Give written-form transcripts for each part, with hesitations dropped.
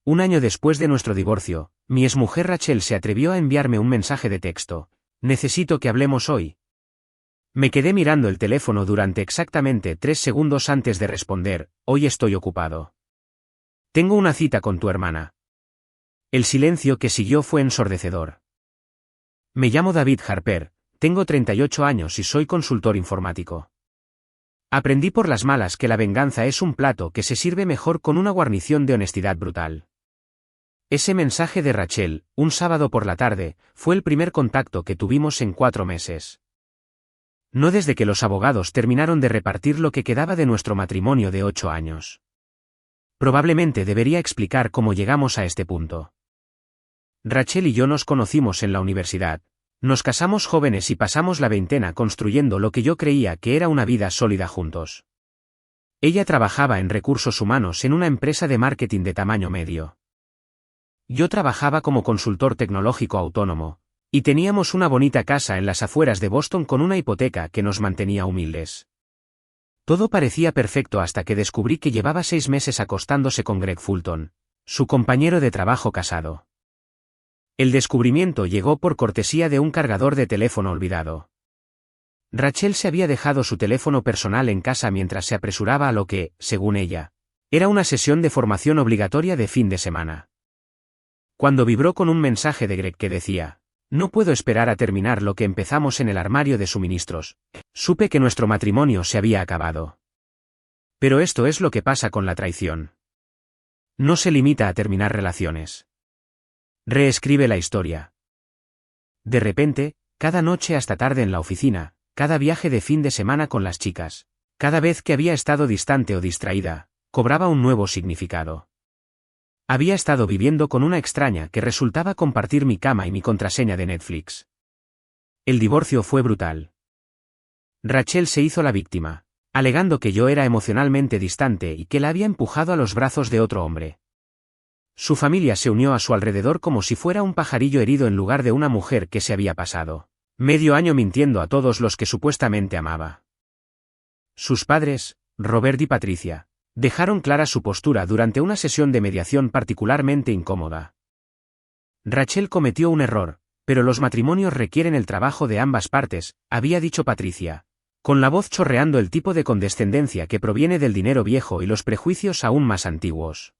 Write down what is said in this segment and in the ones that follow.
Un año después de nuestro divorcio, mi exmujer Rachel se atrevió a enviarme un mensaje de texto. «Necesito que hablemos hoy». Me quedé mirando el teléfono durante exactamente 3 segundos antes de responder, «Hoy estoy ocupado. Tengo una cita con tu hermana». El silencio que siguió fue ensordecedor. Me llamo David Harper, tengo 38 años y soy consultor informático. Aprendí por las malas que la venganza es un plato que se sirve mejor con una guarnición de honestidad brutal. Ese mensaje de Rachel, un sábado por la tarde, fue el primer contacto que tuvimos en 4 meses. No desde que los abogados terminaron de repartir lo que quedaba de nuestro matrimonio de 8 años. Probablemente debería explicar cómo llegamos a este punto. Rachel y yo nos conocimos en la universidad. Nos casamos jóvenes y pasamos la veintena construyendo lo que yo creía que era una vida sólida juntos. Ella trabajaba en recursos humanos en una empresa de marketing de tamaño medio. Yo trabajaba como consultor tecnológico autónomo, y teníamos una bonita casa en las afueras de Boston con una hipoteca que nos mantenía humildes. Todo parecía perfecto hasta que descubrí que llevaba 6 meses acostándose con Greg Fulton, su compañero de trabajo casado. El descubrimiento llegó por cortesía de un cargador de teléfono olvidado. Rachel se había dejado su teléfono personal en casa mientras se apresuraba a lo que, según ella, era una sesión de formación obligatoria de fin de semana. Cuando vibró con un mensaje de Greg que decía, «No puedo esperar a terminar lo que empezamos en el armario de suministros», supe que nuestro matrimonio se había acabado. Pero esto es lo que pasa con la traición. No se limita a terminar relaciones. Reescribe la historia. De repente, cada noche hasta tarde en la oficina, cada viaje de fin de semana con las chicas, cada vez que había estado distante o distraída, cobraba un nuevo significado. Había estado viviendo con una extraña que resultaba compartir mi cama y mi contraseña de Netflix. El divorcio fue brutal. Rachel se hizo la víctima, alegando que yo era emocionalmente distante y que la había empujado a los brazos de otro hombre. Su familia se unió a su alrededor como si fuera un pajarillo herido en lugar de una mujer que se había pasado medio año mintiendo a todos los que supuestamente amaba. Sus padres, Robert y Patricia, dejaron clara su postura durante una sesión de mediación particularmente incómoda. Rachel cometió un error, pero los matrimonios requieren el trabajo de ambas partes, había dicho Patricia, con la voz chorreando el tipo de condescendencia que proviene del dinero viejo y los prejuicios aún más antiguos.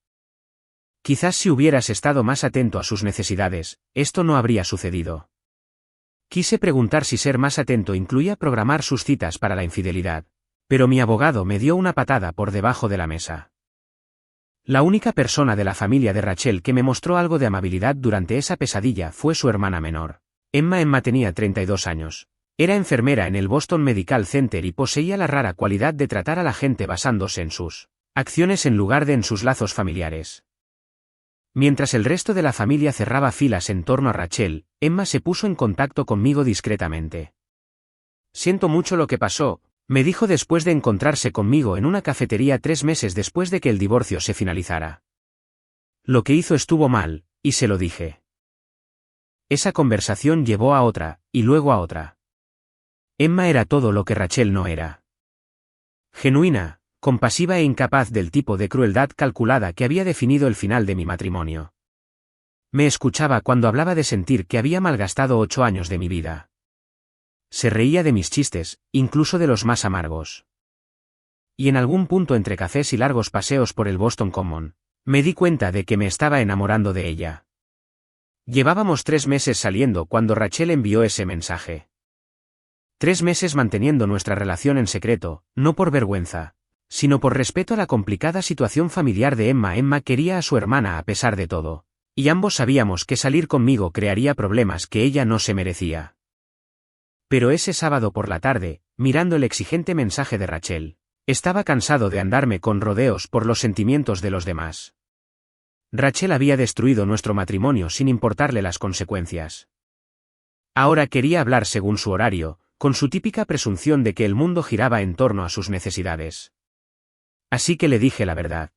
Quizás si hubieras estado más atento a sus necesidades, esto no habría sucedido. Quise preguntar si ser más atento incluía programar sus citas para la infidelidad, pero mi abogado me dio una patada por debajo de la mesa. La única persona de la familia de Rachel que me mostró algo de amabilidad durante esa pesadilla fue su hermana menor. Emma tenía 32 años. Era enfermera en el Boston Medical Center y poseía la rara cualidad de tratar a la gente basándose en sus acciones en lugar de en sus lazos familiares. Mientras el resto de la familia cerraba filas en torno a Rachel, Emma se puso en contacto conmigo discretamente. «Siento mucho lo que pasó», me dijo después de encontrarse conmigo en una cafetería 3 meses después de que el divorcio se finalizara. «Lo que hizo estuvo mal», y se lo dije. Esa conversación llevó a otra, y luego a otra. Emma era todo lo que Rachel no era. Genuina, compasiva e incapaz del tipo de crueldad calculada que había definido el final de mi matrimonio. Me escuchaba cuando hablaba de sentir que había malgastado 8 años de mi vida. Se reía de mis chistes, incluso de los más amargos. Y en algún punto entre cafés y largos paseos por el Boston Common, me di cuenta de que me estaba enamorando de ella. Llevábamos 3 meses saliendo cuando Rachel envió ese mensaje. 3 meses manteniendo nuestra relación en secreto, no por vergüenza, sino por respeto a la complicada situación familiar de Emma. Emma quería a su hermana a pesar de todo, y ambos sabíamos que salir conmigo crearía problemas que ella no se merecía. Pero ese sábado por la tarde, mirando el exigente mensaje de Rachel, estaba cansado de andarme con rodeos por los sentimientos de los demás. Rachel había destruido nuestro matrimonio sin importarle las consecuencias. Ahora quería hablar según su horario, con su típica presunción de que el mundo giraba en torno a sus necesidades. Así que le dije la verdad.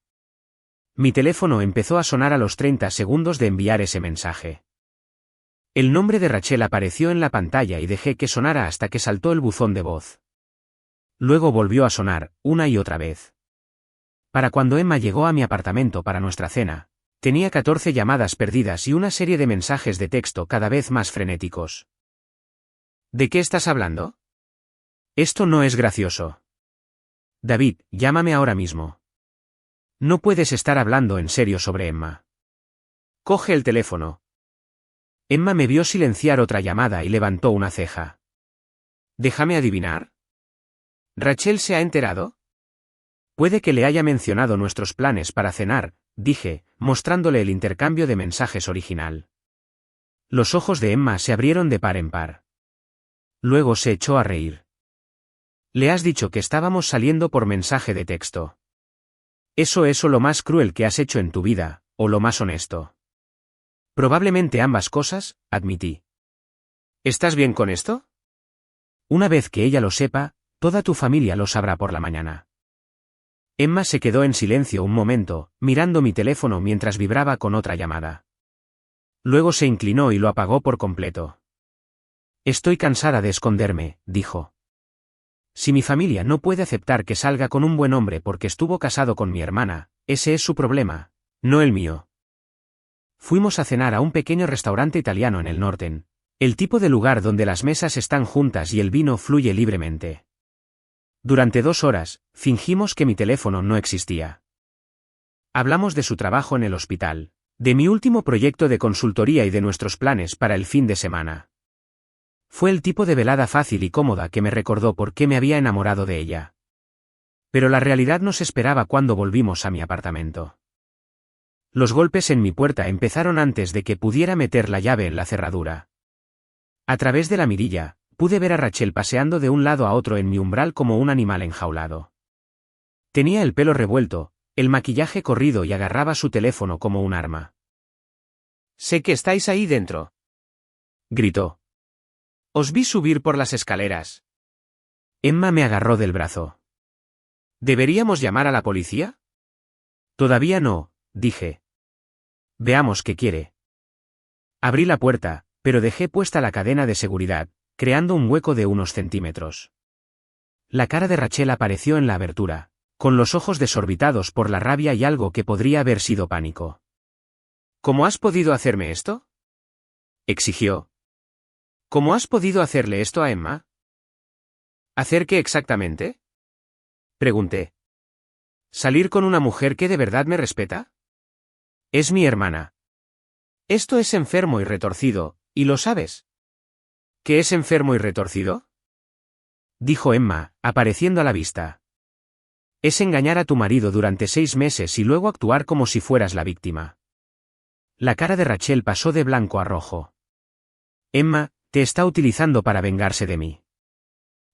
Mi teléfono empezó a sonar a los 30 segundos de enviar ese mensaje. El nombre de Rachel apareció en la pantalla y dejé que sonara hasta que saltó el buzón de voz. Luego volvió a sonar, una y otra vez. Para cuando Emma llegó a mi apartamento para nuestra cena, Tenía 14 llamadas perdidas y una serie de mensajes de texto cada vez más frenéticos. ¿De qué estás hablando? Esto no es gracioso. David, llámame ahora mismo. No puedes estar hablando en serio sobre Emma. Coge el teléfono. Emma me vio silenciar otra llamada y levantó una ceja. Déjame adivinar. ¿Rachel se ha enterado? Puede que le haya mencionado nuestros planes para cenar, dije, mostrándole el intercambio de mensajes original. Los ojos de Emma se abrieron de par en par. Luego se echó a reír. Le has dicho que estábamos saliendo por mensaje de texto. Eso es o lo más cruel que has hecho en tu vida, o lo más honesto. Probablemente ambas cosas, admití. ¿Estás bien con esto? Una vez que ella lo sepa, toda tu familia lo sabrá por la mañana. Emma se quedó en silencio un momento, mirando mi teléfono mientras vibraba con otra llamada. Luego se inclinó y lo apagó por completo. Estoy cansada de esconderme, dijo. Si mi familia no puede aceptar que salga con un buen hombre porque estuvo casado con mi hermana, ese es su problema, no el mío. Fuimos a cenar a un pequeño restaurante italiano en el Norten, el tipo de lugar donde las mesas están juntas y el vino fluye libremente. Durante 2 horas, fingimos que mi teléfono no existía. Hablamos de su trabajo en el hospital, de mi último proyecto de consultoría y de nuestros planes para el fin de semana. Fue el tipo de velada fácil y cómoda que me recordó por qué me había enamorado de ella. Pero la realidad nos esperaba cuando volvimos a mi apartamento. Los golpes en mi puerta empezaron antes de que pudiera meter la llave en la cerradura. A través de la mirilla, pude ver a Rachel paseando de un lado a otro en mi umbral como un animal enjaulado. Tenía el pelo revuelto, el maquillaje corrido y agarraba su teléfono como un arma. «Sé que estáis ahí dentro», gritó. «Os vi subir por las escaleras». Emma me agarró del brazo. «¿Deberíamos llamar a la policía?» «Todavía no», dije. «Veamos qué quiere». Abrí la puerta, pero dejé puesta la cadena de seguridad, creando un hueco de unos centímetros. La cara de Rachel apareció en la abertura, con los ojos desorbitados por la rabia y algo que podría haber sido pánico. «¿Cómo has podido hacerme esto?», exigió. «¿Cómo has podido hacerle esto a Emma?» «¿Hacer qué exactamente?», pregunté. «¿Salir con una mujer que de verdad me respeta? Es mi hermana. Esto es enfermo y retorcido, y lo sabes». «¿Qué es enfermo y retorcido?», dijo Emma, apareciendo a la vista. «Es engañar a tu marido durante 6 meses y luego actuar como si fueras la víctima». La cara de Rachel pasó de blanco a rojo. «Emma, te está utilizando para vengarse de mí.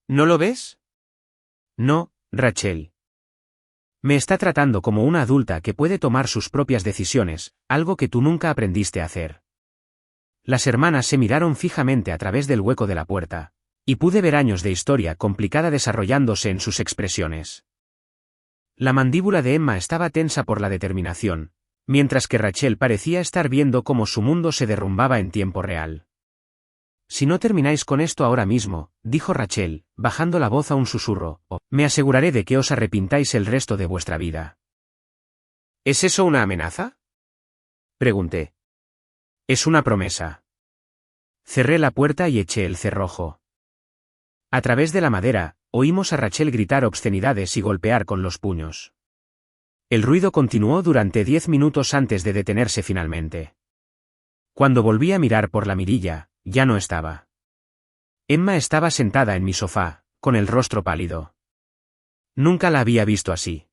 ¿No lo ves?» «No, Rachel. Me está tratando como una adulta que puede tomar sus propias decisiones, algo que tú nunca aprendiste a hacer». Las hermanas se miraron fijamente a través del hueco de la puerta, y pude ver años de historia complicada desarrollándose en sus expresiones. La mandíbula de Emma estaba tensa por la determinación, mientras que Rachel parecía estar viendo cómo su mundo se derrumbaba en tiempo real. «Si no termináis con esto ahora mismo», dijo Rachel, bajando la voz a un susurro, «me aseguraré de que os arrepintáis el resto de vuestra vida». «¿Es eso una amenaza?», pregunté. «Es una promesa». Cerré la puerta y eché el cerrojo. A través de la madera, oímos a Rachel gritar obscenidades y golpear con los puños. El ruido continuó durante 10 minutos antes de detenerse finalmente. Cuando volví a mirar por la mirilla, ya no estaba. Emma estaba sentada en mi sofá, con el rostro pálido. Nunca la había visto así.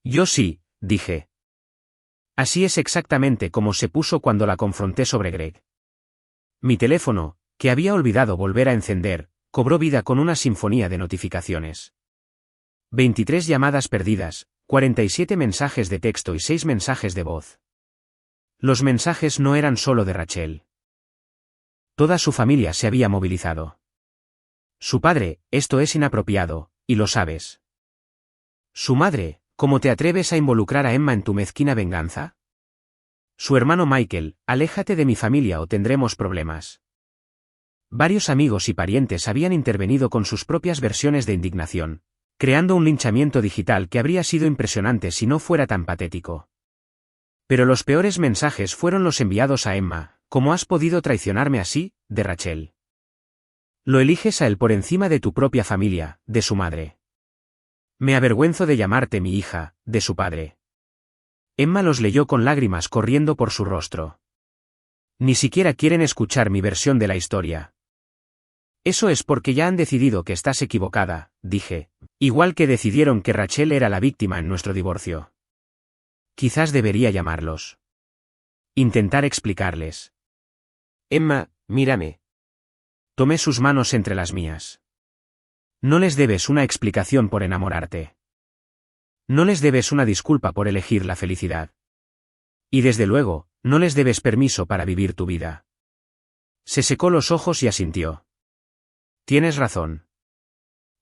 «Yo sí», dije. Así es exactamente como se puso cuando la confronté sobre Greg. Mi teléfono, que había olvidado volver a encender, cobró vida con una sinfonía de notificaciones. 23 llamadas perdidas, 47 mensajes de texto y 6 mensajes de voz. Los mensajes no eran solo de Rachel. Toda su familia se había movilizado. Su padre, esto es inapropiado, y lo sabes. Su madre, ¿cómo te atreves a involucrar a Emma en tu mezquina venganza? Su hermano Michael, aléjate de mi familia o tendremos problemas. Varios amigos y parientes habían intervenido con sus propias versiones de indignación, creando un linchamiento digital que habría sido impresionante si no fuera tan patético. Pero los peores mensajes fueron los enviados a Emma. ¿Cómo has podido traicionarme así?, de Rachel. Lo eliges a él por encima de tu propia familia, de su madre. Me avergüenzo de llamarte mi hija, de su padre. Emma los leyó con lágrimas corriendo por su rostro. Ni siquiera quieren escuchar mi versión de la historia. Eso es porque ya han decidido que estás equivocada, dije, igual que decidieron que Rachel era la víctima en nuestro divorcio. Quizás debería llamarlos. Intentar explicarles. Emma, mírame. Tomé sus manos entre las mías. No les debes una explicación por enamorarte. No les debes una disculpa por elegir la felicidad. Y desde luego, no les debes permiso para vivir tu vida. Se secó los ojos y asintió. Tienes razón.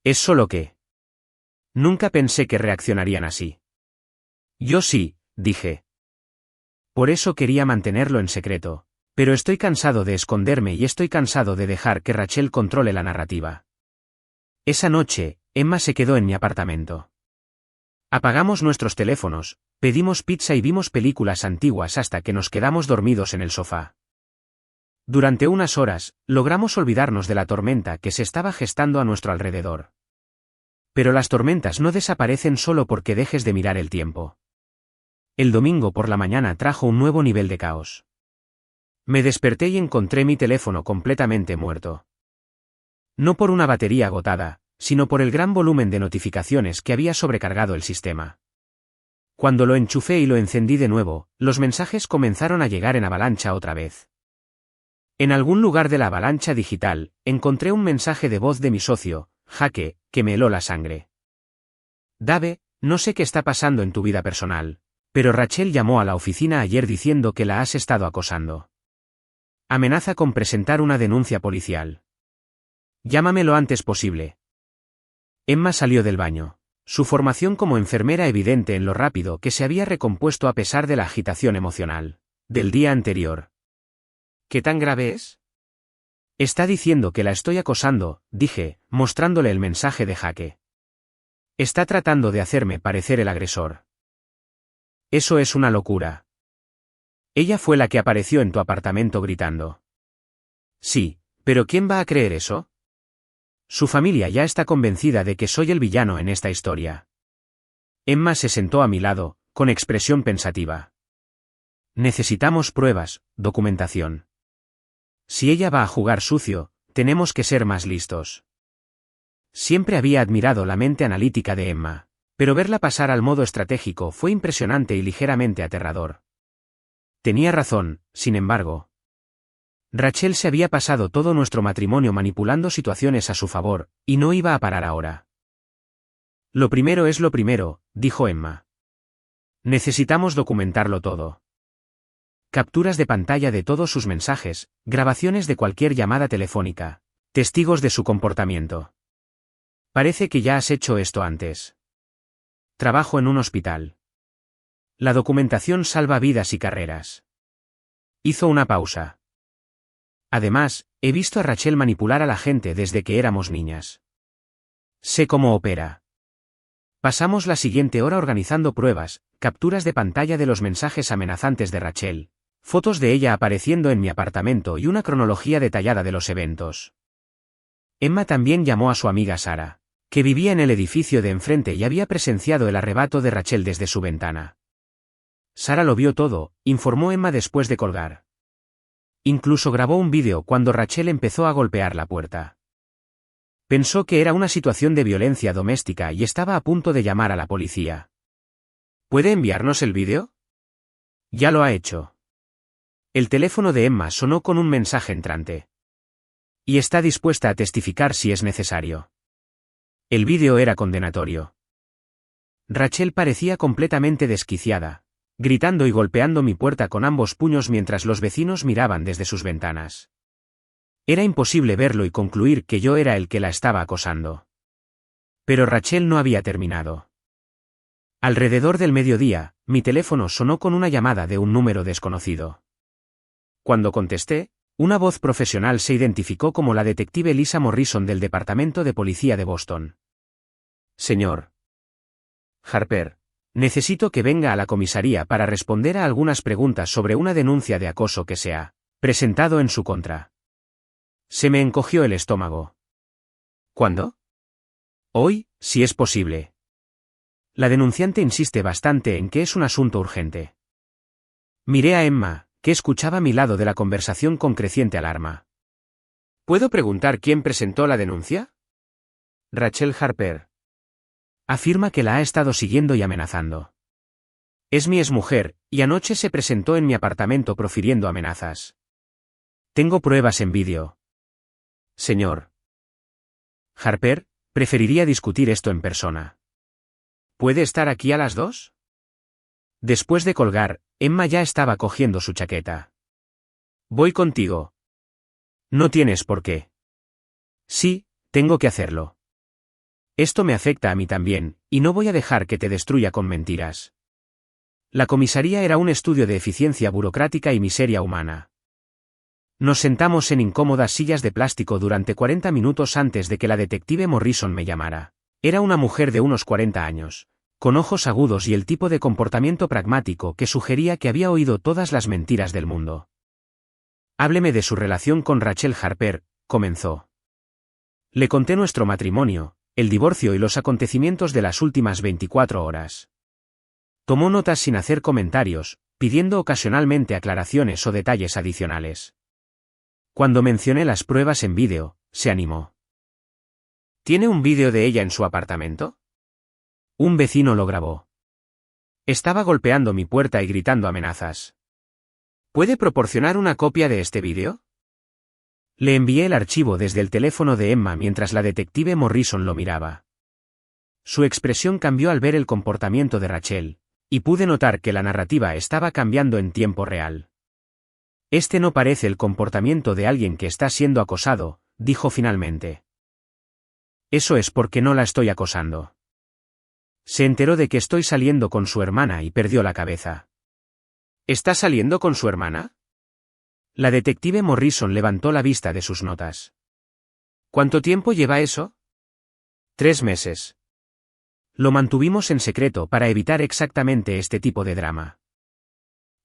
Es solo que... Nunca pensé que reaccionarían así. Yo sí, dije. Por eso quería mantenerlo en secreto, pero estoy cansado de esconderme y estoy cansado de dejar que Rachel controle la narrativa. Esa noche, Emma se quedó en mi apartamento. Apagamos nuestros teléfonos, pedimos pizza y vimos películas antiguas hasta que nos quedamos dormidos en el sofá. Durante unas horas, logramos olvidarnos de la tormenta que se estaba gestando a nuestro alrededor. Pero las tormentas no desaparecen solo porque dejes de mirar el tiempo. El domingo por la mañana trajo un nuevo nivel de caos. Me desperté y encontré mi teléfono completamente muerto. No por una batería agotada, sino por el gran volumen de notificaciones que había sobrecargado el sistema. Cuando lo enchufé y lo encendí de nuevo, los mensajes comenzaron a llegar en avalancha otra vez. En algún lugar de la avalancha digital, encontré un mensaje de voz de mi socio, Jake, que me heló la sangre. Dave, no sé qué está pasando en tu vida personal, pero Rachel llamó a la oficina ayer diciendo que la has estado acosando. Amenaza con presentar una denuncia policial. Llámame lo antes posible. Emma salió del baño. Su formación como enfermera evidente en lo rápido que se había recompuesto a pesar de la agitación emocional del día anterior. ¿Qué tan grave es? Está diciendo que la estoy acosando, dije, mostrándole el mensaje de Jake. Está tratando de hacerme parecer el agresor. Eso es una locura. Ella fue la que apareció en tu apartamento gritando. Sí, pero ¿quién va a creer eso? Su familia ya está convencida de que soy el villano en esta historia. Emma se sentó a mi lado, con expresión pensativa. Necesitamos pruebas, documentación. Si ella va a jugar sucio, tenemos que ser más listos. Siempre había admirado la mente analítica de Emma, pero verla pasar al modo estratégico fue impresionante y ligeramente aterrador. Tenía razón, sin embargo. Rachel se había pasado todo nuestro matrimonio manipulando situaciones a su favor, y no iba a parar ahora. Lo primero es lo primero, dijo Emma. Necesitamos documentarlo todo. Capturas de pantalla de todos sus mensajes, grabaciones de cualquier llamada telefónica, testigos de su comportamiento. Parece que ya has hecho esto antes. Trabajo en un hospital. La documentación salva vidas y carreras. Hizo una pausa. Además, he visto a Rachel manipular a la gente desde que éramos niñas. Sé cómo opera. Pasamos la siguiente hora organizando pruebas, capturas de pantalla de los mensajes amenazantes de Rachel, fotos de ella apareciendo en mi apartamento y una cronología detallada de los eventos. Emma también llamó a su amiga Sara, que vivía en el edificio de enfrente y había presenciado el arrebato de Rachel desde su ventana. Sara lo vio todo, informó Emma después de colgar. Incluso grabó un vídeo cuando Rachel empezó a golpear la puerta. Pensó que era una situación de violencia doméstica y estaba a punto de llamar a la policía. ¿Puede enviarnos el vídeo? Ya lo ha hecho. El teléfono de Emma sonó con un mensaje entrante. Y está dispuesta a testificar si es necesario. El vídeo era condenatorio. Rachel parecía completamente desquiciada, gritando y golpeando mi puerta con ambos puños mientras los vecinos miraban desde sus ventanas. Era imposible verlo y concluir que yo era el que la estaba acosando. Pero Rachel no había terminado. Alrededor del mediodía, mi teléfono sonó con una llamada de un número desconocido. Cuando contesté, una voz profesional se identificó como la detective Lisa Morrison del Departamento de Policía de Boston. Señor Harper, Necesito que venga a la comisaría para responder a algunas preguntas sobre una denuncia de acoso que se ha presentado en su contra. Se me encogió el estómago. ¿Cuándo? Hoy, si es posible. La denunciante insiste bastante en que es un asunto urgente. Miré a Emma, que escuchaba a mi lado de la conversación con creciente alarma. ¿Puedo preguntar quién presentó la denuncia? Rachel Harper. Afirma que la ha estado siguiendo y amenazando. Es mi exmujer, y anoche se presentó en mi apartamento profiriendo amenazas. Tengo pruebas en vídeo. Señor Harper, preferiría discutir esto en persona. ¿Puede estar aquí a las 2? Después de colgar, Emma ya estaba cogiendo su chaqueta. Voy contigo. No tienes por qué. Sí, tengo que hacerlo. Esto me afecta a mí también, y no voy a dejar que te destruya con mentiras. La comisaría era un estudio de eficiencia burocrática y miseria humana. Nos sentamos en incómodas sillas de plástico durante 40 minutos antes de que la detective Morrison me llamara. Era una mujer de unos 40 años, con ojos agudos y el tipo de comportamiento pragmático que sugería que había oído todas las mentiras del mundo. Hábleme de su relación con Rachel Harper, comenzó. Le conté nuestro matrimonio, el divorcio y los acontecimientos de las últimas 24 horas. Tomó notas sin hacer comentarios, pidiendo ocasionalmente aclaraciones o detalles adicionales. Cuando mencioné las pruebas en vídeo, se animó. ¿Tiene un vídeo de ella en su apartamento? Un vecino lo grabó. Estaba golpeando mi puerta y gritando amenazas. ¿Puede proporcionar una copia de este vídeo? Le envié el archivo desde el teléfono de Emma mientras la detective Morrison lo miraba. Su expresión cambió al ver el comportamiento de Rachel, y pude notar que la narrativa estaba cambiando en tiempo real. Este no parece el comportamiento de alguien que está siendo acosado, dijo finalmente. Eso es porque no la estoy acosando. Se enteró de que estoy saliendo con su hermana y perdió la cabeza. ¿Está saliendo con su hermana? La detective Morrison levantó la vista de sus notas. ¿Cuánto tiempo lleva eso? 3 meses. Lo mantuvimos en secreto para evitar exactamente este tipo de drama.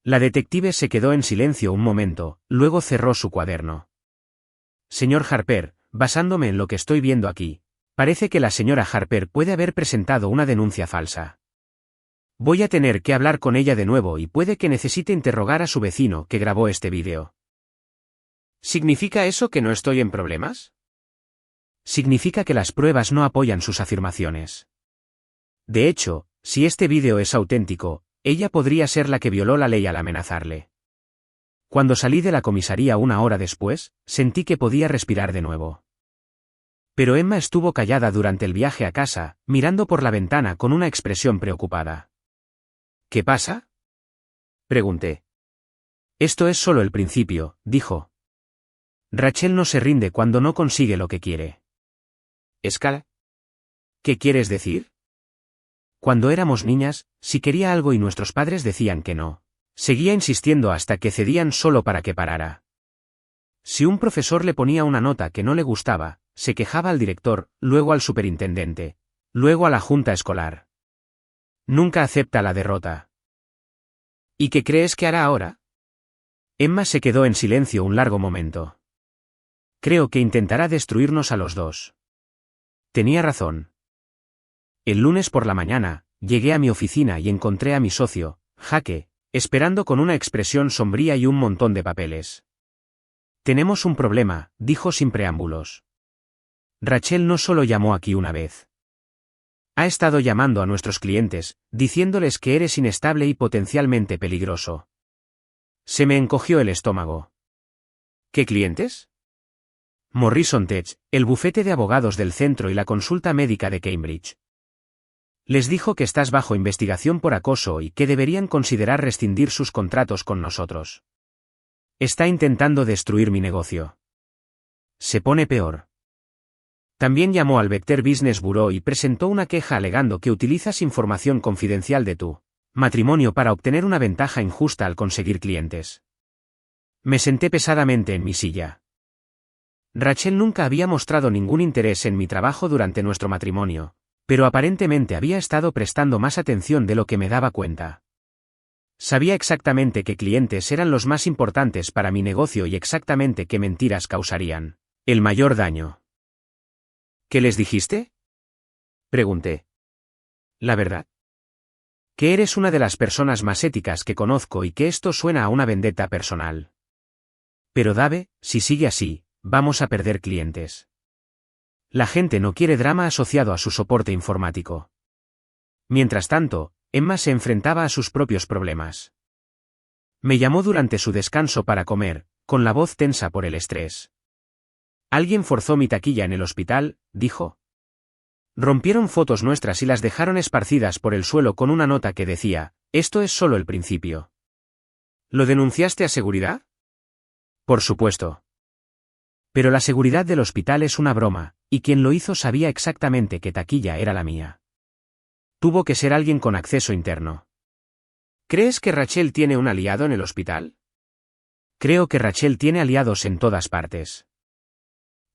La detective se quedó en silencio un momento, luego cerró su cuaderno. Señor Harper, basándome en lo que estoy viendo aquí, parece que la señora Harper puede haber presentado una denuncia falsa. Voy a tener que hablar con ella de nuevo y puede que necesite interrogar a su vecino que grabó este vídeo. ¿Significa eso que no estoy en problemas? Significa que las pruebas no apoyan sus afirmaciones. De hecho, si este vídeo es auténtico, ella podría ser la que violó la ley al amenazarle. Cuando salí de la comisaría 1 hora después, sentí que podía respirar de nuevo. Pero Emma estuvo callada durante el viaje a casa, mirando por la ventana con una expresión preocupada. ¿Qué pasa?, pregunté. Esto es solo el principio, dijo. Rachel no se rinde cuando no consigue lo que quiere. ¿Escala? ¿Qué quieres decir? Cuando éramos niñas, si quería algo y nuestros padres decían que no, seguía insistiendo hasta que cedían solo para que parara. Si un profesor le ponía una nota que no le gustaba, se quejaba al director, luego al superintendente, luego a la junta escolar. Nunca acepta la derrota. ¿Y qué crees que hará ahora? Emma se quedó en silencio un largo momento. Creo que intentará destruirnos a los dos. Tenía razón. El lunes por la mañana, llegué a mi oficina y encontré a mi socio, Jake, esperando con una expresión sombría y un montón de papeles. Tenemos un problema, dijo sin preámbulos. Rachel no solo llamó aquí una vez. Ha estado llamando a nuestros clientes, diciéndoles que eres inestable y potencialmente peligroso. Se me encogió el estómago. ¿Qué clientes? Morrison Tech, el bufete de abogados del centro y la consulta médica de Cambridge. Les dijo que estás bajo investigación por acoso y que deberían considerar rescindir sus contratos con nosotros. Está intentando destruir mi negocio. Se pone peor. También llamó al Vector Business Bureau y presentó una queja alegando que utilizas información confidencial de tu matrimonio para obtener una ventaja injusta al conseguir clientes. Me senté pesadamente en mi silla. Rachel nunca había mostrado ningún interés en mi trabajo durante nuestro matrimonio, Pero aparentemente había estado prestando más atención de lo que me daba cuenta. Sabía exactamente qué clientes eran los más importantes para mi negocio y exactamente qué mentiras causarían el mayor daño. ¿Qué les dijiste? Pregunté. La verdad. Que eres una de las personas más éticas que conozco y que esto suena a una vendetta personal. Pero Dave, si sigue así, vamos a perder clientes. La gente no quiere drama asociado a su soporte informático. Mientras tanto, Emma se enfrentaba a sus propios problemas. Me llamó durante su descanso para comer, con la voz tensa por el estrés. Alguien forzó mi taquilla en el hospital, dijo. Rompieron fotos nuestras y las dejaron esparcidas por el suelo con una nota que decía, esto es solo el principio. ¿Lo denunciaste a seguridad? Por supuesto. Pero la seguridad del hospital es una broma, y quien lo hizo sabía exactamente qué taquilla era la mía. Tuvo que ser alguien con acceso interno. ¿Crees que Rachel tiene un aliado en el hospital? Creo que Rachel tiene aliados en todas partes.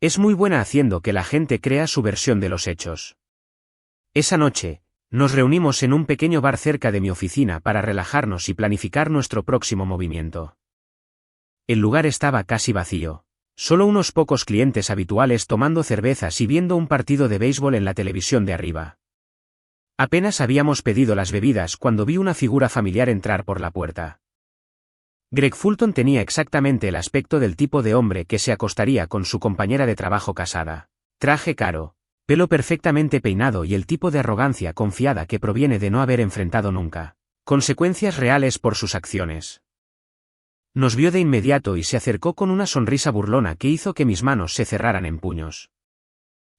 Es muy buena haciendo que la gente crea su versión de los hechos. Esa noche, nos reunimos en un pequeño bar cerca de mi oficina para relajarnos y planificar nuestro próximo movimiento. El lugar estaba casi vacío. Solo unos pocos clientes habituales tomando cervezas y viendo un partido de béisbol en la televisión de arriba. Apenas habíamos pedido las bebidas cuando vi una figura familiar entrar por la puerta. Greg Fulton tenía exactamente el aspecto del tipo de hombre que se acostaría con su compañera de trabajo casada. Traje caro, pelo perfectamente peinado y el tipo de arrogancia confiada que proviene de no haber enfrentado nunca consecuencias reales por sus acciones. Nos vio de inmediato y se acercó con una sonrisa burlona que hizo que mis manos se cerraran en puños.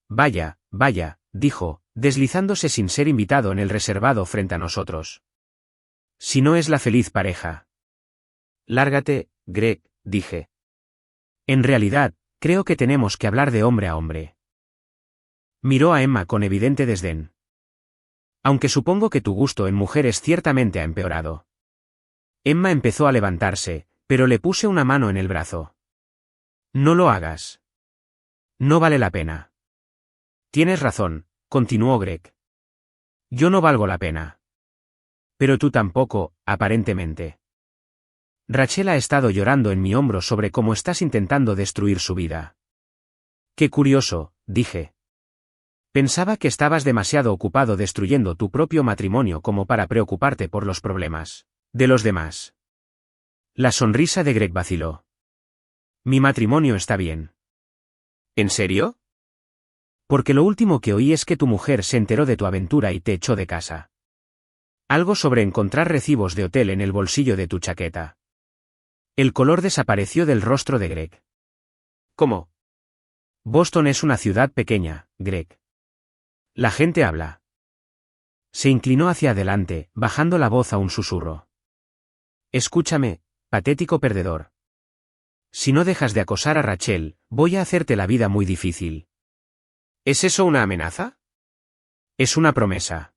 Vaya, vaya, dijo, deslizándose sin ser invitado en el reservado frente a nosotros. Si no es la feliz pareja. Lárgate, Greg, dije. En realidad, creo que tenemos que hablar de hombre a hombre. Miró a Emma con evidente desdén. Aunque supongo que tu gusto en mujeres ciertamente ha empeorado. Emma empezó a levantarse, pero le puse una mano en el brazo. No lo hagas. No vale la pena. Tienes razón, continuó Greg. Yo no valgo la pena. Pero tú tampoco, aparentemente. Rachel ha estado llorando en mi hombro sobre cómo estás intentando destruir su vida. Qué curioso, dije. Pensaba que estabas demasiado ocupado destruyendo tu propio matrimonio como para preocuparte por los problemas de los demás. La sonrisa de Greg vaciló. Mi matrimonio está bien. ¿En serio? Porque lo último que oí es que tu mujer se enteró de tu aventura y te echó de casa. Algo sobre encontrar recibos de hotel en el bolsillo de tu chaqueta. El color desapareció del rostro de Greg. ¿Cómo? Boston es una ciudad pequeña, Greg. La gente habla. Se inclinó hacia adelante, bajando la voz a un susurro. Escúchame, patético perdedor. Si no dejas de acosar a Rachel, voy a hacerte la vida muy difícil. ¿Es eso una amenaza? Es una promesa.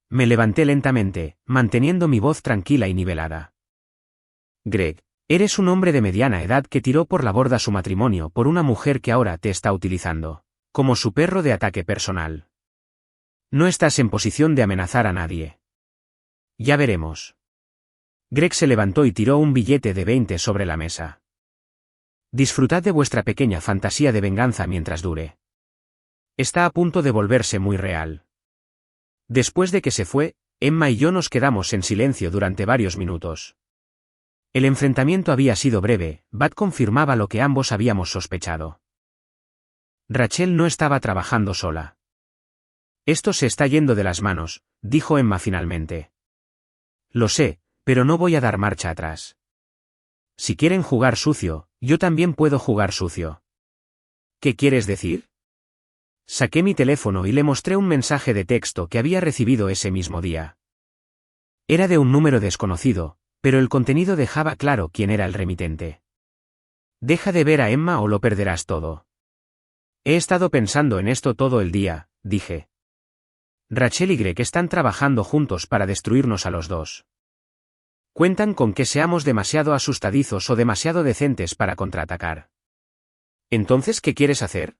Me levanté lentamente, manteniendo mi voz tranquila y nivelada. Greg, eres un hombre de mediana edad que tiró por la borda su matrimonio por una mujer que ahora te está utilizando como su perro de ataque personal. No estás en posición de amenazar a nadie. Ya veremos. Greg se levantó y tiró un billete de 20 sobre la mesa. Disfrutad de vuestra pequeña fantasía de venganza mientras dure. Está a punto de volverse muy real. Después de que se fue, Emma y yo nos quedamos en silencio durante varios minutos. El enfrentamiento había sido breve, Bat confirmaba lo que ambos habíamos sospechado. Rachel no estaba trabajando sola. Esto se está yendo de las manos, dijo Emma finalmente. Lo sé, pero no voy a dar marcha atrás. Si quieren jugar sucio, yo también puedo jugar sucio. ¿Qué quieres decir? Saqué mi teléfono y le mostré un mensaje de texto que había recibido ese mismo día. Era de un número desconocido, pero el contenido dejaba claro quién era el remitente. Deja de ver a Emma o lo perderás todo. He estado pensando en esto todo el día, dije. Rachel y Greg están trabajando juntos para destruirnos a los dos. Cuentan con que seamos demasiado asustadizos o demasiado decentes para contraatacar. ¿Entonces qué quieres hacer?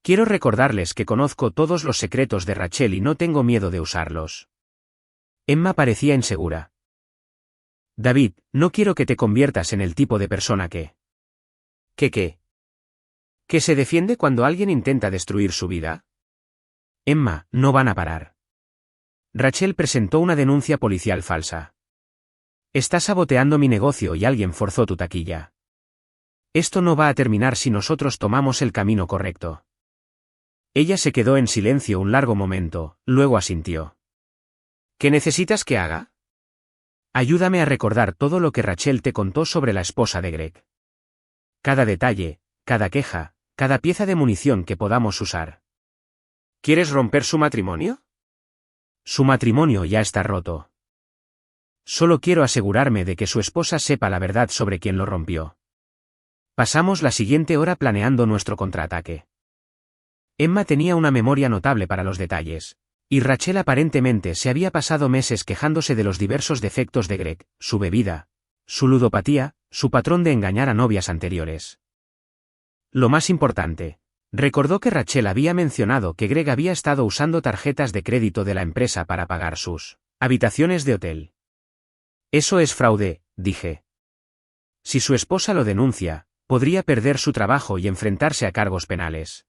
Quiero recordarles que conozco todos los secretos de Rachel y no tengo miedo de usarlos. Emma parecía insegura. David, no quiero que te conviertas en el tipo de persona que... ¿Qué? ¿Que se defiende cuando alguien intenta destruir su vida? Emma, no van a parar. Rachel presentó una denuncia policial falsa. Está saboteando mi negocio y alguien forzó tu taquilla. Esto no va a terminar si nosotros tomamos el camino correcto. Ella se quedó en silencio un largo momento, luego asintió. ¿Qué necesitas que haga? Ayúdame a recordar todo lo que Rachel te contó sobre la esposa de Greg. Cada detalle, cada queja, cada pieza de munición que podamos usar. ¿Quieres romper su matrimonio? Su matrimonio ya está roto. Solo quiero asegurarme de que su esposa sepa la verdad sobre quién lo rompió. Pasamos la siguiente hora planeando nuestro contraataque. Emma tenía una memoria notable para los detalles, y Rachel aparentemente se había pasado meses quejándose de los diversos defectos de Greg, su bebida, su ludopatía, su patrón de engañar a novias anteriores. Lo más importante, recordó que Rachel había mencionado que Greg había estado usando tarjetas de crédito de la empresa para pagar sus habitaciones de hotel. Eso es fraude, dije. Si su esposa lo denuncia, podría perder su trabajo y enfrentarse a cargos penales.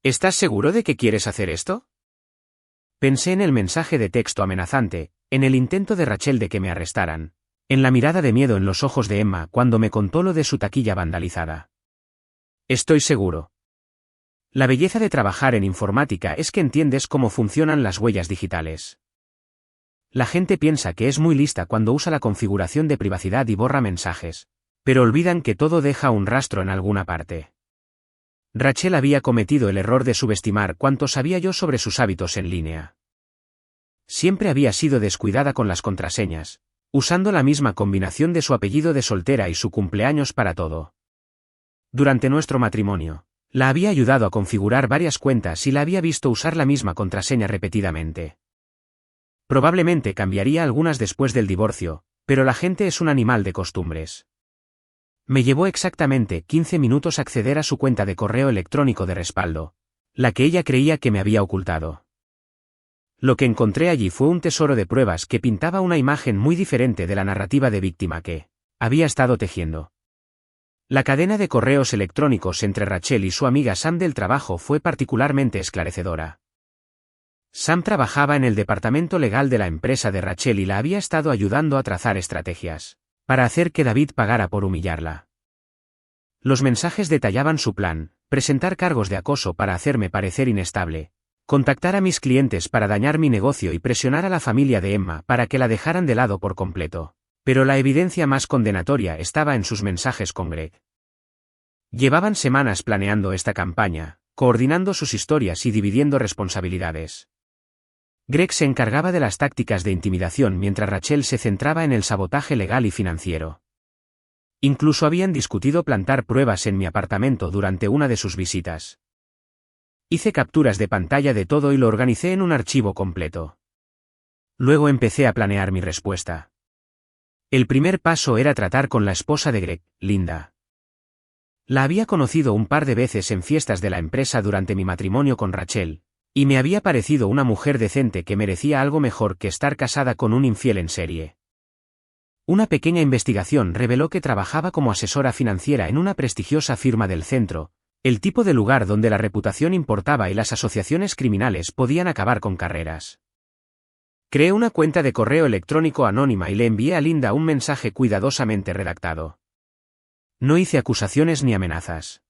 ¿Estás seguro de que quieres hacer esto? Pensé en el mensaje de texto amenazante, en el intento de Rachel de que me arrestaran, en la mirada de miedo en los ojos de Emma cuando me contó lo de su taquilla vandalizada. Estoy seguro. La belleza de trabajar en informática es que entiendes cómo funcionan las huellas digitales. La gente piensa que es muy lista cuando usa la configuración de privacidad y borra mensajes, pero olvidan que todo deja un rastro en alguna parte. Rachel había cometido el error de subestimar cuánto sabía yo sobre sus hábitos en línea. Siempre había sido descuidada con las contraseñas, usando la misma combinación de su apellido de soltera y su cumpleaños para todo. Durante nuestro matrimonio, la había ayudado a configurar varias cuentas y la había visto usar la misma contraseña repetidamente. Probablemente cambiaría algunas después del divorcio, pero la gente es un animal de costumbres. Me llevó exactamente 15 minutos acceder a su cuenta de correo electrónico de respaldo, la que ella creía que me había ocultado. Lo que encontré allí fue un tesoro de pruebas que pintaba una imagen muy diferente de la narrativa de víctima que había estado tejiendo. La cadena de correos electrónicos entre Rachel y su amiga Sam del trabajo fue particularmente esclarecedora. Sam trabajaba en el departamento legal de la empresa de Rachel y la había estado ayudando a trazar estrategias para hacer que David pagara por humillarla. Los mensajes detallaban su plan: presentar cargos de acoso para hacerme parecer inestable, contactar a mis clientes para dañar mi negocio y presionar a la familia de Emma para que la dejaran de lado por completo. Pero la evidencia más condenatoria estaba en sus mensajes con Greg. Llevaban semanas planeando esta campaña, coordinando sus historias y dividiendo responsabilidades. Greg se encargaba de las tácticas de intimidación mientras Rachel se centraba en el sabotaje legal y financiero. Incluso habían discutido plantar pruebas en mi apartamento durante una de sus visitas. Hice capturas de pantalla de todo y lo organicé en un archivo completo. Luego empecé a planear mi respuesta. El primer paso era tratar con la esposa de Greg, Linda. La había conocido un par de veces en fiestas de la empresa durante mi matrimonio con Rachel, y me había parecido una mujer decente que merecía algo mejor que estar casada con un infiel en serie. Una pequeña investigación reveló que trabajaba como asesora financiera en una prestigiosa firma del centro, el tipo de lugar donde la reputación importaba y las asociaciones criminales podían acabar con carreras. Creé una cuenta de correo electrónico anónima y le envié a Linda un mensaje cuidadosamente redactado. No hice acusaciones ni amenazas.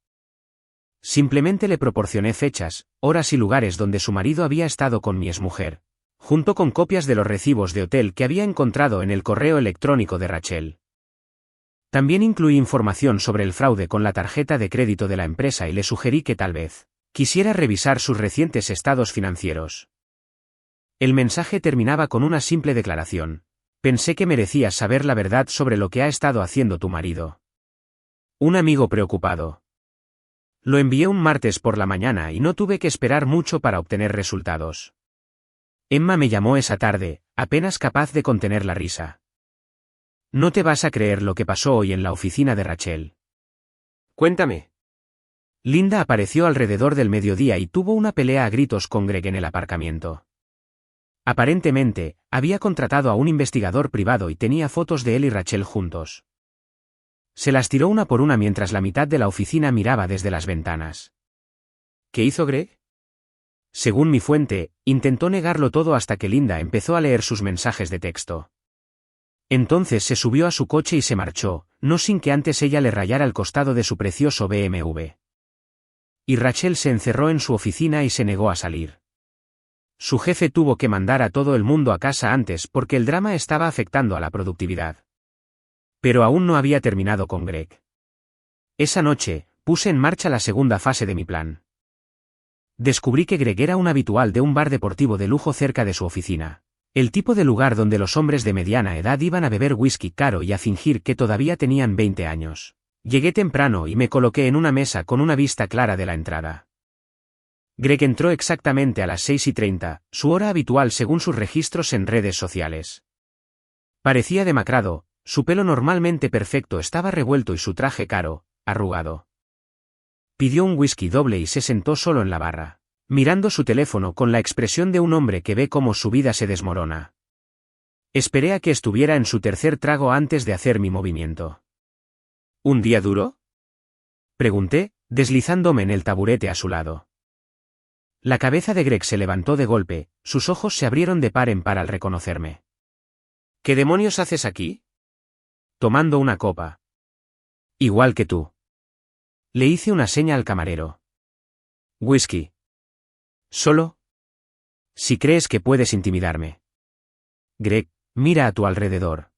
Simplemente le proporcioné fechas, horas y lugares donde su marido había estado con mi exmujer, junto con copias de los recibos de hotel que había encontrado en el correo electrónico de Rachel. También incluí información sobre el fraude con la tarjeta de crédito de la empresa y le sugerí que tal vez quisiera revisar sus recientes estados financieros. El mensaje terminaba con una simple declaración: pensé que merecías saber la verdad sobre lo que ha estado haciendo tu marido. Un amigo preocupado. Lo envié un martes por la mañana y no tuve que esperar mucho para obtener resultados. Emma me llamó esa tarde, apenas capaz de contener la risa. No te vas a creer lo que pasó hoy en la oficina de Rachel. Cuéntame. Linda apareció alrededor del mediodía y tuvo una pelea a gritos con Greg en el aparcamiento. Aparentemente, había contratado a un investigador privado y tenía fotos de él y Rachel juntos. Se las tiró una por una mientras la mitad de la oficina miraba desde las ventanas. ¿Qué hizo Greg? Según mi fuente, intentó negarlo todo hasta que Linda empezó a leer sus mensajes de texto. Entonces se subió a su coche y se marchó, no sin que antes ella le rayara el costado de su precioso BMW. Y Rachel se encerró en su oficina y se negó a salir. Su jefe tuvo que mandar a todo el mundo a casa antes porque el drama estaba afectando a la productividad. Pero aún no había terminado con Greg. Esa noche, puse en marcha la segunda fase de mi plan. Descubrí que Greg era un habitual de un bar deportivo de lujo cerca de su oficina. El tipo de lugar donde los hombres de mediana edad iban a beber whisky caro y a fingir que todavía tenían 20 años. Llegué temprano y me coloqué en una mesa con una vista clara de la entrada. Greg entró exactamente a las 6:30, su hora habitual según sus registros en redes sociales. Parecía demacrado, su pelo normalmente perfecto estaba revuelto y su traje caro, arrugado. Pidió un whisky doble y se sentó solo en la barra, mirando su teléfono con la expresión de un hombre que ve cómo su vida se desmorona. Esperé a que estuviera en su tercer trago antes de hacer mi movimiento. ¿Un día duro? Pregunté, deslizándome en el taburete a su lado. La cabeza de Greg se levantó de golpe, sus ojos se abrieron de par en par al reconocerme. ¿Qué demonios haces aquí? Tomando una copa. Igual que tú. Le hice una seña al camarero. Whisky. ¿Solo? Si crees que puedes intimidarme. Greg, mira a tu alrededor.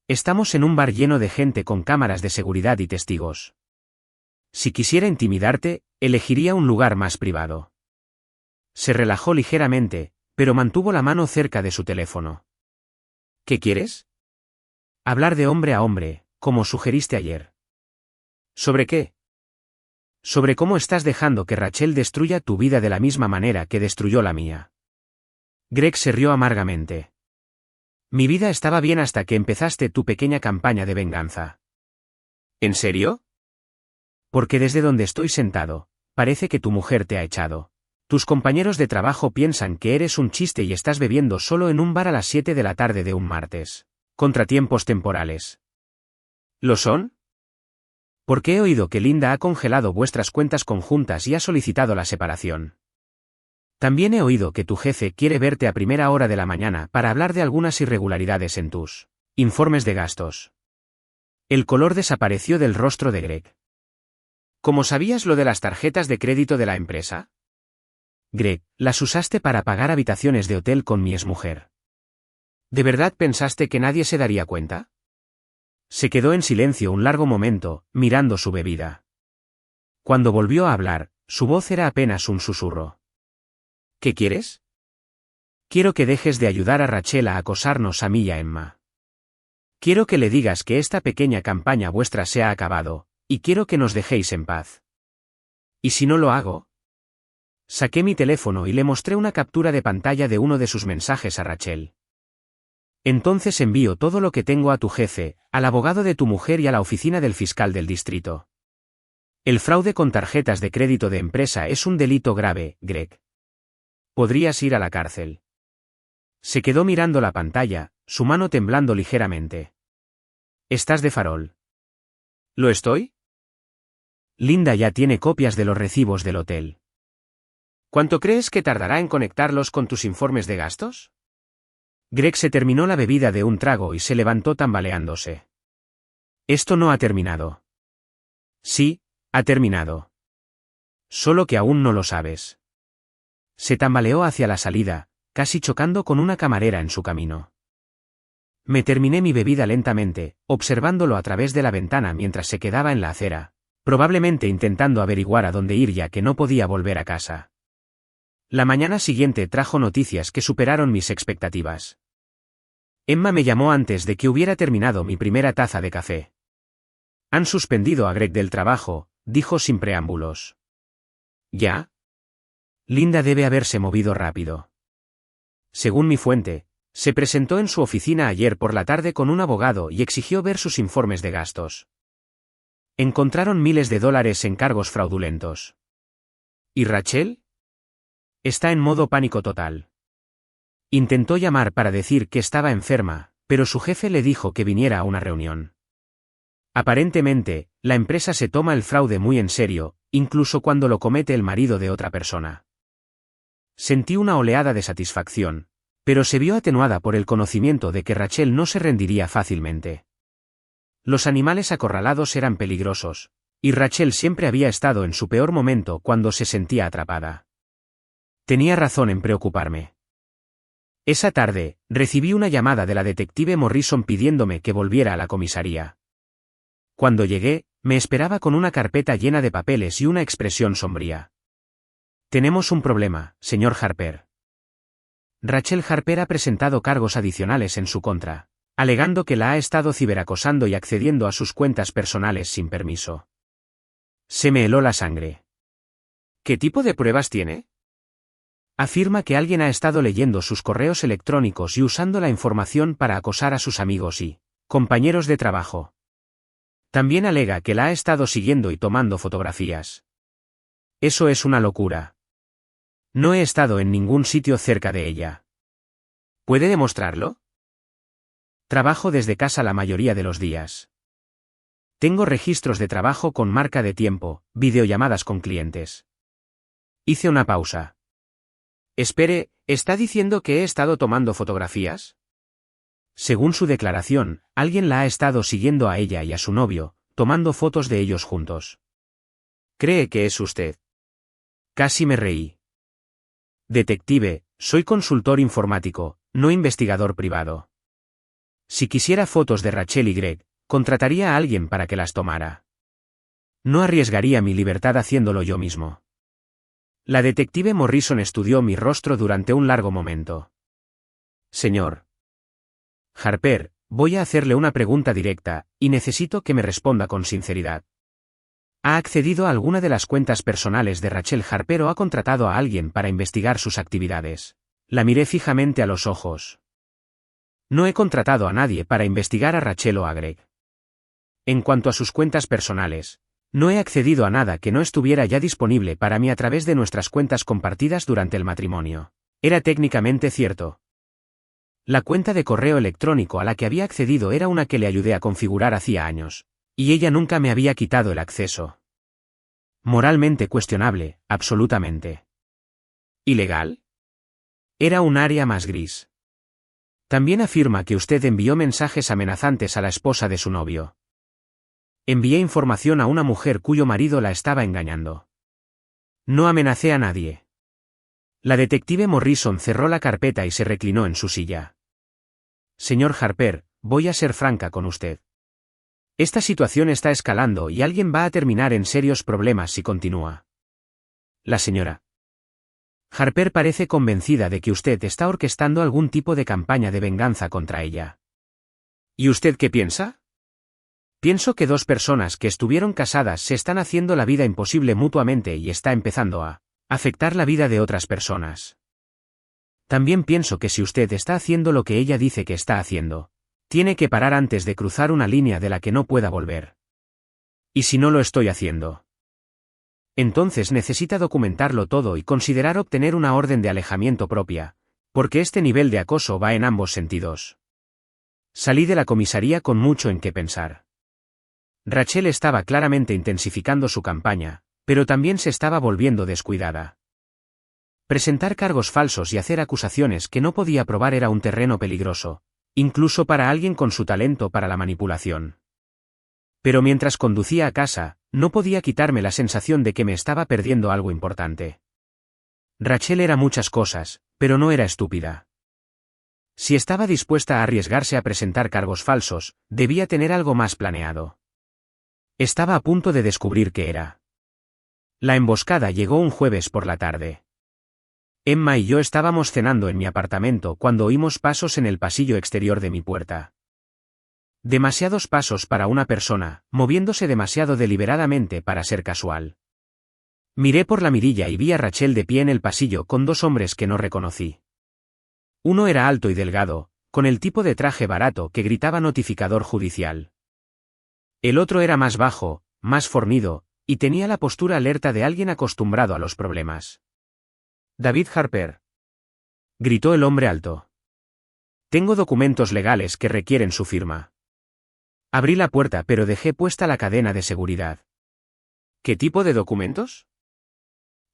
Estamos en un bar lleno de gente con cámaras de seguridad y testigos. Si quisiera intimidarte, elegiría un lugar más privado. Se relajó ligeramente, pero mantuvo la mano cerca de su teléfono. ¿Qué quieres? Hablar de hombre a hombre, como sugeriste ayer. ¿Sobre qué? Sobre cómo estás dejando que Rachel destruya tu vida de la misma manera que destruyó la mía. Greg se rió amargamente. Mi vida estaba bien hasta que empezaste tu pequeña campaña de venganza. ¿En serio? Porque desde donde estoy sentado, parece que tu mujer te ha echado. Tus compañeros de trabajo piensan que eres un chiste y estás bebiendo solo en un bar a las 7 de la tarde de un martes. Contratiempos temporales. ¿Lo son? Porque he oído que Linda ha congelado vuestras cuentas conjuntas y ha solicitado la separación. También he oído que tu jefe quiere verte a primera hora de la mañana para hablar de algunas irregularidades en tus informes de gastos. El color desapareció del rostro de Greg. ¿Cómo sabías lo de las tarjetas de crédito de la empresa? Greg, las usaste para pagar habitaciones de hotel con mi exmujer. ¿De verdad pensaste que nadie se daría cuenta? Se quedó en silencio un largo momento, mirando su bebida. Cuando volvió a hablar, su voz era apenas un susurro. ¿Qué quieres? Quiero que dejes de ayudar a Rachel a acosarnos a mí y a Emma. Quiero que le digas que esta pequeña campaña vuestra se ha acabado, y quiero que nos dejéis en paz. ¿Y si no lo hago? Saqué mi teléfono y le mostré una captura de pantalla de uno de sus mensajes a Rachel. Entonces envío todo lo que tengo a tu jefe, al abogado de tu mujer y a la oficina del fiscal del distrito. El fraude con tarjetas de crédito de empresa es un delito grave, Greg. Podrías ir a la cárcel. Se quedó mirando la pantalla, su mano temblando ligeramente. Estás de farol. ¿Lo estoy? Linda ya tiene copias de los recibos del hotel. ¿Cuánto crees que tardará en conectarlos con tus informes de gastos? Greg se terminó la bebida de un trago y se levantó tambaleándose. Esto no ha terminado. Sí, ha terminado. Solo que aún no lo sabes. Se tambaleó hacia la salida, casi chocando con una camarera en su camino. Me terminé mi bebida lentamente, observándolo a través de la ventana mientras se quedaba en la acera, probablemente intentando averiguar a dónde ir ya que no podía volver a casa. La mañana siguiente trajo noticias que superaron mis expectativas. Emma me llamó antes de que hubiera terminado mi primera taza de café. Han suspendido a Greg del trabajo, dijo sin preámbulos. ¿Ya? Linda debe haberse movido rápido. Según mi fuente, se presentó en su oficina ayer por la tarde con un abogado y exigió ver sus informes de gastos. Encontraron miles de dólares en cargos fraudulentos. ¿Y Rachel? Está en modo pánico total. Intentó llamar para decir que estaba enferma, pero su jefe le dijo que viniera a una reunión. Aparentemente, la empresa se toma el fraude muy en serio, incluso cuando lo comete el marido de otra persona. Sentí una oleada de satisfacción, pero se vio atenuada por el conocimiento de que Rachel no se rendiría fácilmente. Los animales acorralados eran peligrosos, y Rachel siempre había estado en su peor momento cuando se sentía atrapada. Tenía razón en preocuparme. Esa tarde, recibí una llamada de la detective Morrison pidiéndome que volviera a la comisaría. Cuando llegué, me esperaba con una carpeta llena de papeles y una expresión sombría. Tenemos un problema, señor Harper. Rachel Harper ha presentado cargos adicionales en su contra, alegando que la ha estado ciberacosando y accediendo a sus cuentas personales sin permiso. Se me heló la sangre. ¿Qué tipo de pruebas tiene? Afirma que alguien ha estado leyendo sus correos electrónicos y usando la información para acosar a sus amigos y compañeros de trabajo. También alega que la ha estado siguiendo y tomando fotografías. Eso es una locura. No he estado en ningún sitio cerca de ella. ¿Puede demostrarlo? Trabajo desde casa la mayoría de los días. Tengo registros de trabajo con marca de tiempo, videollamadas con clientes. Hice una pausa. Espere, ¿está diciendo que he estado tomando fotografías? Según su declaración, alguien la ha estado siguiendo a ella y a su novio, tomando fotos de ellos juntos. ¿Cree que es usted? Casi me reí. Detective, soy consultor informático, no investigador privado. Si quisiera fotos de Rachel y Greg, contrataría a alguien para que las tomara. No arriesgaría mi libertad haciéndolo yo mismo. La detective Morrison estudió mi rostro durante un largo momento. Señor Harper, voy a hacerle una pregunta directa, y necesito que me responda con sinceridad. ¿Ha accedido a alguna de las cuentas personales de Rachel Harper o ha contratado a alguien para investigar sus actividades? La miré fijamente a los ojos. No he contratado a nadie para investigar a Rachel o a Greg. En cuanto a sus cuentas personales, no he accedido a nada que no estuviera ya disponible para mí a través de nuestras cuentas compartidas durante el matrimonio. Era técnicamente cierto. La cuenta de correo electrónico a la que había accedido era una que le ayudé a configurar hacía años, y ella nunca me había quitado el acceso. Moralmente cuestionable, absolutamente. ¿Ilegal? Era un área más gris. También afirma que usted envió mensajes amenazantes a la esposa de su novio. Envié información a una mujer cuyo marido la estaba engañando. No amenacé a nadie. La detective Morrison cerró la carpeta y se reclinó en su silla. Señor Harper, voy a ser franca con usted. Esta situación está escalando y alguien va a terminar en serios problemas si continúa. La señora Harper parece convencida de que usted está orquestando algún tipo de campaña de venganza contra ella. ¿Y usted qué piensa? Pienso que dos personas que estuvieron casadas se están haciendo la vida imposible mutuamente y está empezando a afectar la vida de otras personas. También pienso que si usted está haciendo lo que ella dice que está haciendo, tiene que parar antes de cruzar una línea de la que no pueda volver. ¿Y si no lo estoy haciendo? Entonces necesita documentarlo todo y considerar obtener una orden de alejamiento propia, porque este nivel de acoso va en ambos sentidos. Salí de la comisaría con mucho en qué pensar. Rachel estaba claramente intensificando su campaña, pero también se estaba volviendo descuidada. Presentar cargos falsos y hacer acusaciones que no podía probar era un terreno peligroso, incluso para alguien con su talento para la manipulación. Pero mientras conducía a casa, no podía quitarme la sensación de que me estaba perdiendo algo importante. Rachel era muchas cosas, pero no era estúpida. Si estaba dispuesta a arriesgarse a presentar cargos falsos, debía tener algo más planeado. Estaba a punto de descubrir qué era. La emboscada llegó un jueves por la tarde. Emma y yo estábamos cenando en mi apartamento cuando oímos pasos en el pasillo exterior de mi puerta. Demasiados pasos para una persona, moviéndose demasiado deliberadamente para ser casual. Miré por la mirilla y vi a Rachel de pie en el pasillo con dos hombres que no reconocí. Uno era alto y delgado, con el tipo de traje barato que gritaba notificador judicial. El otro era más bajo, más fornido, y tenía la postura alerta de alguien acostumbrado a los problemas. «David Harper», gritó el hombre alto. «Tengo documentos legales que requieren su firma». Abrí la puerta pero dejé puesta la cadena de seguridad. ¿Qué tipo de documentos?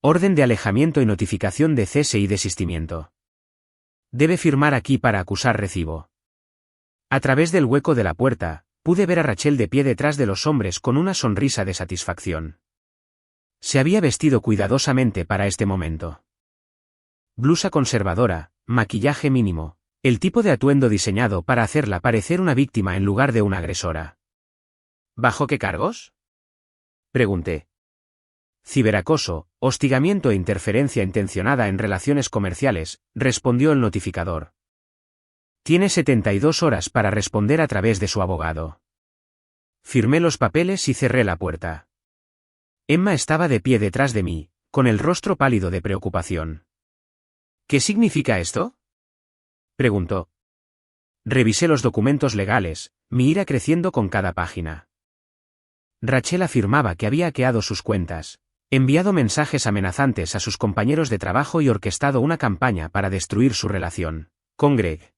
Orden de alejamiento y notificación de cese y desistimiento. Debe firmar aquí para acusar recibo. A través del hueco de la puerta, pude ver a Rachel de pie detrás de los hombres con una sonrisa de satisfacción. Se había vestido cuidadosamente para este momento. Blusa conservadora, maquillaje mínimo, el tipo de atuendo diseñado para hacerla parecer una víctima en lugar de una agresora. ¿Bajo qué cargos?, pregunté. Ciberacoso, hostigamiento e interferencia intencionada en relaciones comerciales, respondió el notificador. Tiene 72 horas para responder a través de su abogado. Firmé los papeles y cerré la puerta. Emma estaba de pie detrás de mí, con el rostro pálido de preocupación. ¿Qué significa esto?, preguntó. Revisé los documentos legales, mi ira creciendo con cada página. Rachel afirmaba que había hackeado sus cuentas, enviado mensajes amenazantes a sus compañeros de trabajo y orquestado una campaña para destruir su relación con Greg.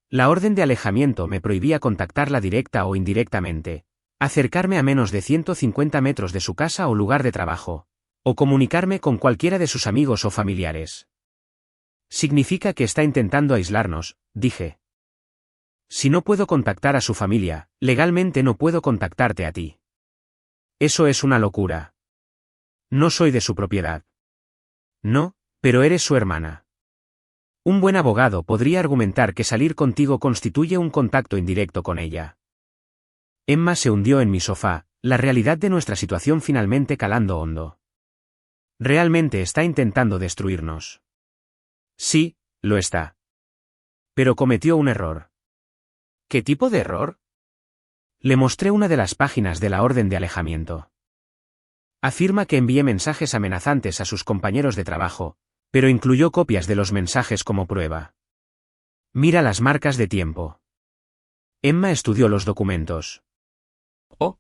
La orden de alejamiento me prohibía contactarla directa o indirectamente, acercarme a menos de 150 metros de su casa o lugar de trabajo, o comunicarme con cualquiera de sus amigos o familiares. Significa que está intentando aislarnos, dije. Si no puedo contactar a su familia, legalmente no puedo contactarte a ti. Eso es una locura. No soy de su propiedad. No, pero eres su hermana. Un buen abogado podría argumentar que salir contigo constituye un contacto indirecto con ella. Emma se hundió en mi sofá, la realidad de nuestra situación finalmente calando hondo. Realmente está intentando destruirnos. Sí, lo está. Pero cometió un error. ¿Qué tipo de error? Le mostré una de las páginas de la orden de alejamiento. Afirma que envié mensajes amenazantes a sus compañeros de trabajo, pero incluyó copias de los mensajes como prueba. Mira las marcas de tiempo. Emma estudió los documentos. Oh.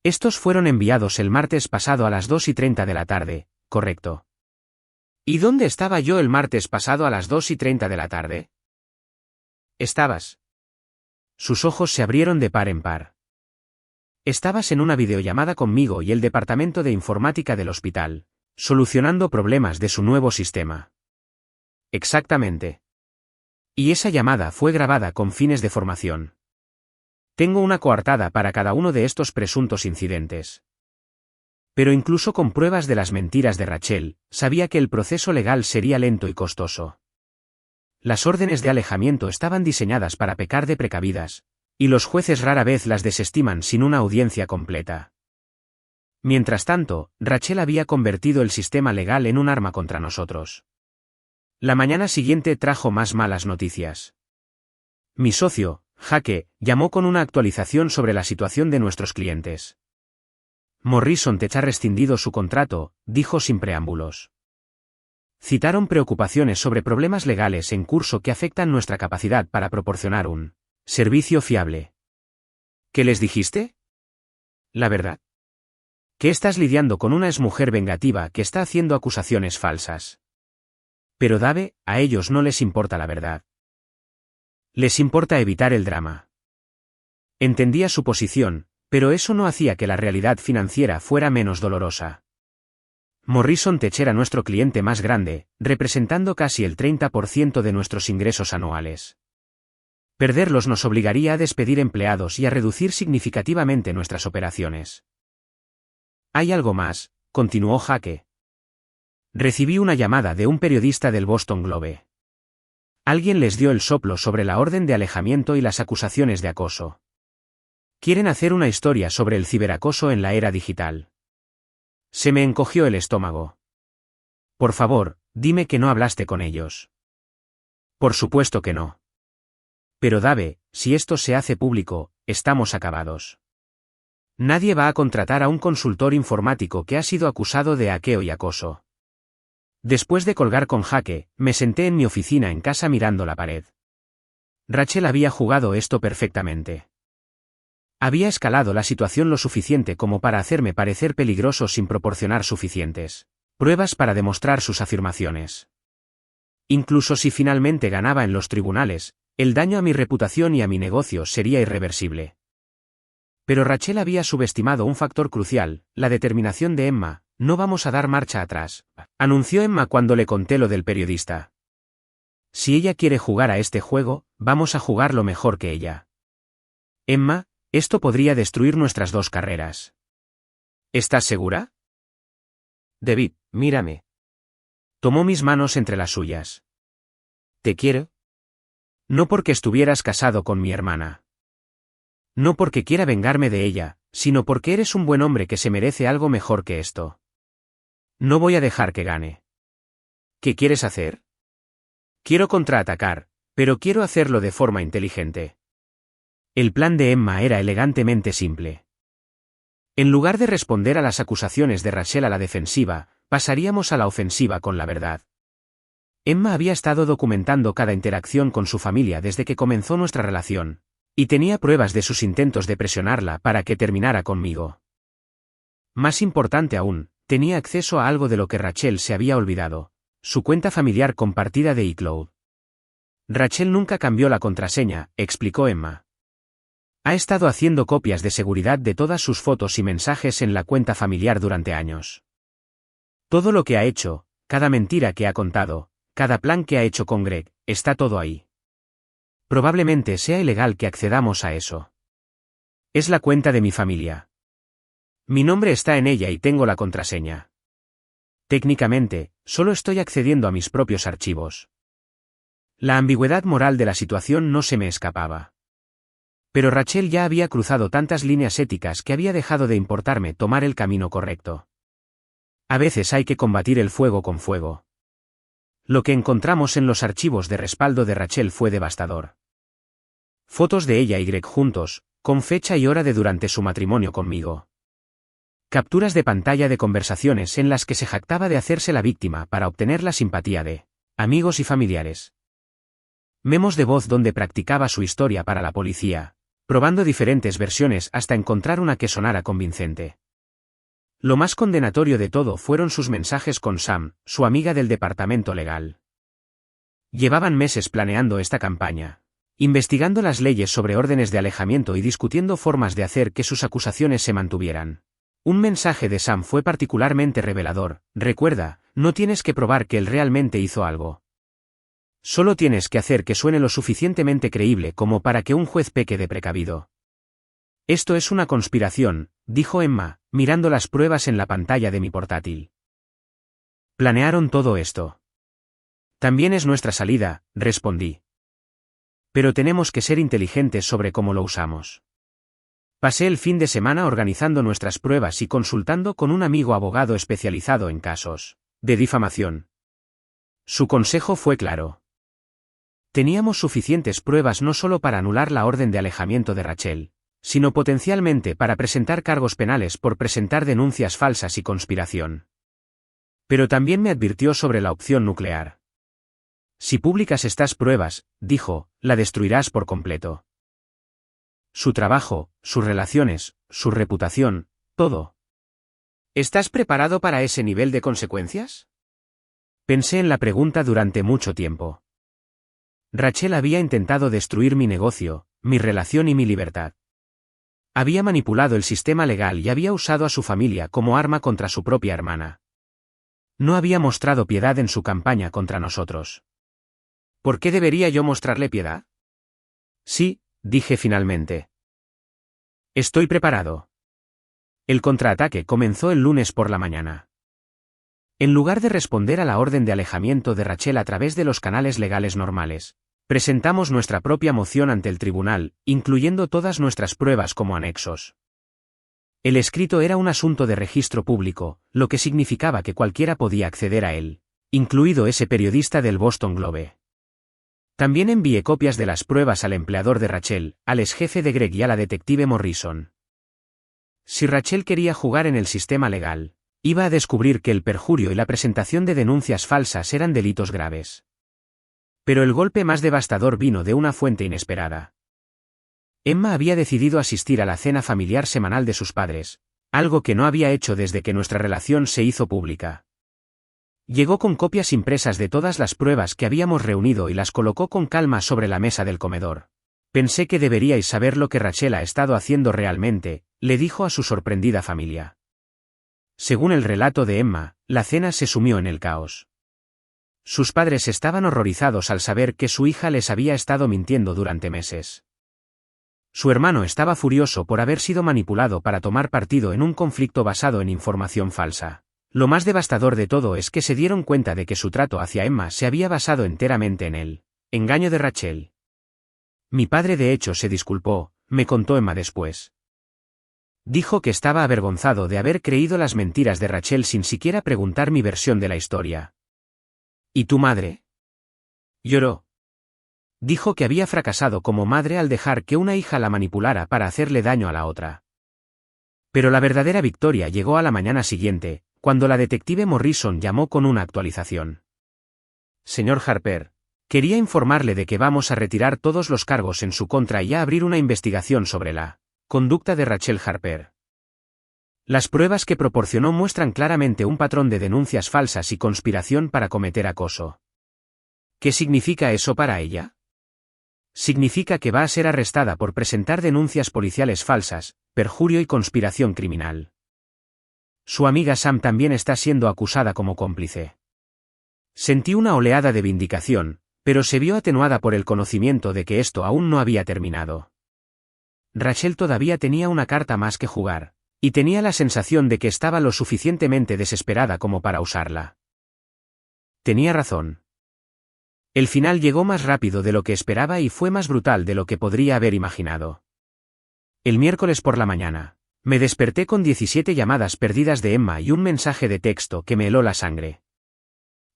Estos fueron enviados el martes pasado a las 2:30 de la tarde, correcto. ¿Y dónde estaba yo el martes pasado a las 2:30 de la tarde? Estabas. Sus ojos se abrieron de par en par. Estabas en una videollamada conmigo y el departamento de informática del hospital, solucionando problemas de su nuevo sistema. Exactamente. Y esa llamada fue grabada con fines de formación. Tengo una coartada para cada uno de estos presuntos incidentes. Pero incluso con pruebas de las mentiras de Rachel, sabía que el proceso legal sería lento y costoso. Las órdenes de alejamiento estaban diseñadas para pecar de precavidas, y los jueces rara vez las desestiman sin una audiencia completa. Mientras tanto, Rachel había convertido el sistema legal en un arma contra nosotros. La mañana siguiente trajo más malas noticias. Mi socio, Jake, llamó con una actualización sobre la situación de nuestros clientes. Morrison Tech ha rescindido su contrato, dijo sin preámbulos. Citaron preocupaciones sobre problemas legales en curso que afectan nuestra capacidad para proporcionar un servicio fiable. ¿Qué les dijiste? La verdad. Que estás lidiando con una exmujer vengativa que está haciendo acusaciones falsas. Pero Dave, a ellos no les importa la verdad. Les importa evitar el drama. Entendía su posición, pero eso no hacía que la realidad financiera fuera menos dolorosa. Morrison Tech era nuestro cliente más grande, representando casi el 30% de nuestros ingresos anuales. Perderlos nos obligaría a despedir empleados y a reducir significativamente nuestras operaciones. Hay algo más, continuó Jake. Recibí una llamada de un periodista del Boston Globe. Alguien les dio el soplo sobre la orden de alejamiento y las acusaciones de acoso. Quieren hacer una historia sobre el ciberacoso en la era digital. Se me encogió el estómago. Por favor, dime que no hablaste con ellos. Por supuesto que no. Pero Dave, si esto se hace público, estamos acabados. Nadie va a contratar a un consultor informático que ha sido acusado de hackeo y acoso. Después de colgar con Jake, me senté en mi oficina en casa mirando la pared. Rachel había jugado esto perfectamente. Había escalado la situación lo suficiente como para hacerme parecer peligroso sin proporcionar suficientes pruebas para demostrar sus afirmaciones. Incluso si finalmente ganaba en los tribunales, el daño a mi reputación y a mi negocio sería irreversible. Pero Rachel había subestimado un factor crucial, la determinación de Emma. No vamos a dar marcha atrás, anunció Emma cuando le conté lo del periodista. Si ella quiere jugar a este juego, vamos a jugarlo mejor que ella. Emma, esto podría destruir nuestras dos carreras. ¿Estás segura? David, mírame. Tomó mis manos entre las suyas. ¿Te quiero? No porque estuvieras casado con mi hermana. No porque quiera vengarme de ella, sino porque eres un buen hombre que se merece algo mejor que esto. No voy a dejar que gane. ¿Qué quieres hacer? Quiero contraatacar, pero quiero hacerlo de forma inteligente. El plan de Emma era elegantemente simple. En lugar de responder a las acusaciones de Rachel a la defensiva, pasaríamos a la ofensiva con la verdad. Emma había estado documentando cada interacción con su familia desde que comenzó nuestra relación, y tenía pruebas de sus intentos de presionarla para que terminara conmigo. Más importante aún, tenía acceso a algo de lo que Rachel se había olvidado, su cuenta familiar compartida de iCloud. Rachel nunca cambió la contraseña, explicó Emma. Ha estado haciendo copias de seguridad de todas sus fotos y mensajes en la cuenta familiar durante años. Todo lo que ha hecho, cada mentira que ha contado, cada plan que ha hecho con Greg, está todo ahí. Probablemente sea ilegal que accedamos a eso. Es la cuenta de mi familia. Mi nombre está en ella y tengo la contraseña. Técnicamente, solo estoy accediendo a mis propios archivos. La ambigüedad moral de la situación no se me escapaba. Pero Rachel ya había cruzado tantas líneas éticas que había dejado de importarme tomar el camino correcto. A veces hay que combatir el fuego con fuego. Lo que encontramos en los archivos de respaldo de Rachel fue devastador. Fotos de ella y Greg juntos, con fecha y hora de durante su matrimonio conmigo. Capturas de pantalla de conversaciones en las que se jactaba de hacerse la víctima para obtener la simpatía de amigos y familiares. Memos de voz donde practicaba su historia para la policía, probando diferentes versiones hasta encontrar una que sonara convincente. Lo más condenatorio de todo fueron sus mensajes con Sam, su amiga del departamento legal. Llevaban meses planeando esta campaña, investigando las leyes sobre órdenes de alejamiento y discutiendo formas de hacer que sus acusaciones se mantuvieran. Un mensaje de Sam fue particularmente revelador: recuerda, no tienes que probar que él realmente hizo algo. Solo tienes que hacer que suene lo suficientemente creíble como para que un juez peque de precavido. Esto es una conspiración, dijo Emma, mirando las pruebas en la pantalla de mi portátil. Planearon todo esto. También es nuestra salida, respondí. Pero tenemos que ser inteligentes sobre cómo lo usamos. Pasé el fin de semana organizando nuestras pruebas y consultando con un amigo abogado especializado en casos de difamación. Su consejo fue claro. Teníamos suficientes pruebas no solo para anular la orden de alejamiento de Rachel, sino potencialmente para presentar cargos penales por presentar denuncias falsas y conspiración. Pero también me advirtió sobre la opción nuclear. Si publicas estas pruebas, dijo, la destruirás por completo. Su trabajo, sus relaciones, su reputación, todo. ¿Estás preparado para ese nivel de consecuencias? Pensé en la pregunta durante mucho tiempo. Rachel había intentado destruir mi negocio, mi relación y mi libertad. Había manipulado el sistema legal y había usado a su familia como arma contra su propia hermana. No había mostrado piedad en su campaña contra nosotros. ¿Por qué debería yo mostrarle piedad? Sí, dije finalmente. Estoy preparado. El contraataque comenzó el lunes por la mañana. En lugar de responder a la orden de alejamiento de Rachel a través de los canales legales normales, presentamos nuestra propia moción ante el tribunal, incluyendo todas nuestras pruebas como anexos. El escrito era un asunto de registro público, lo que significaba que cualquiera podía acceder a él, incluido ese periodista del Boston Globe. También envié copias de las pruebas al empleador de Rachel, al exjefe de Greg y a la detective Morrison. Si Rachel quería jugar en el sistema legal, iba a descubrir que el perjurio y la presentación de denuncias falsas eran delitos graves. Pero el golpe más devastador vino de una fuente inesperada. Emma había decidido asistir a la cena familiar semanal de sus padres, algo que no había hecho desde que nuestra relación se hizo pública. Llegó con copias impresas de todas las pruebas que habíamos reunido y las colocó con calma sobre la mesa del comedor. Pensé que deberíais saber lo que Rachel ha estado haciendo realmente, le dijo a su sorprendida familia. Según el relato de Emma, la cena se sumió en el caos. Sus padres estaban horrorizados al saber que su hija les había estado mintiendo durante meses. Su hermano estaba furioso por haber sido manipulado para tomar partido en un conflicto basado en información falsa. Lo más devastador de todo es que se dieron cuenta de que su trato hacia Emma se había basado enteramente en el engaño de Rachel. Mi padre de hecho se disculpó, me contó Emma después. Dijo que estaba avergonzado de haber creído las mentiras de Rachel sin siquiera preguntar mi versión de la historia. ¿Y tu madre? Lloró. Dijo que había fracasado como madre al dejar que una hija la manipulara para hacerle daño a la otra. Pero la verdadera victoria llegó a la mañana siguiente, cuando la detective Morrison llamó con una actualización. Señor Harper, quería informarle de que vamos a retirar todos los cargos en su contra y a abrir una investigación sobre la conducta de Rachel Harper. Las pruebas que proporcionó muestran claramente un patrón de denuncias falsas y conspiración para cometer acoso. ¿Qué significa eso para ella? Significa que va a ser arrestada por presentar denuncias policiales falsas, perjurio y conspiración criminal. Su amiga Sam también está siendo acusada como cómplice. Sentí una oleada de vindicación, pero se vio atenuada por el conocimiento de que esto aún no había terminado. Rachel todavía tenía una carta más que jugar, y tenía la sensación de que estaba lo suficientemente desesperada como para usarla. Tenía razón. El final llegó más rápido de lo que esperaba y fue más brutal de lo que podría haber imaginado. El miércoles por la mañana, me desperté con 17 llamadas perdidas de Emma y un mensaje de texto que me heló la sangre.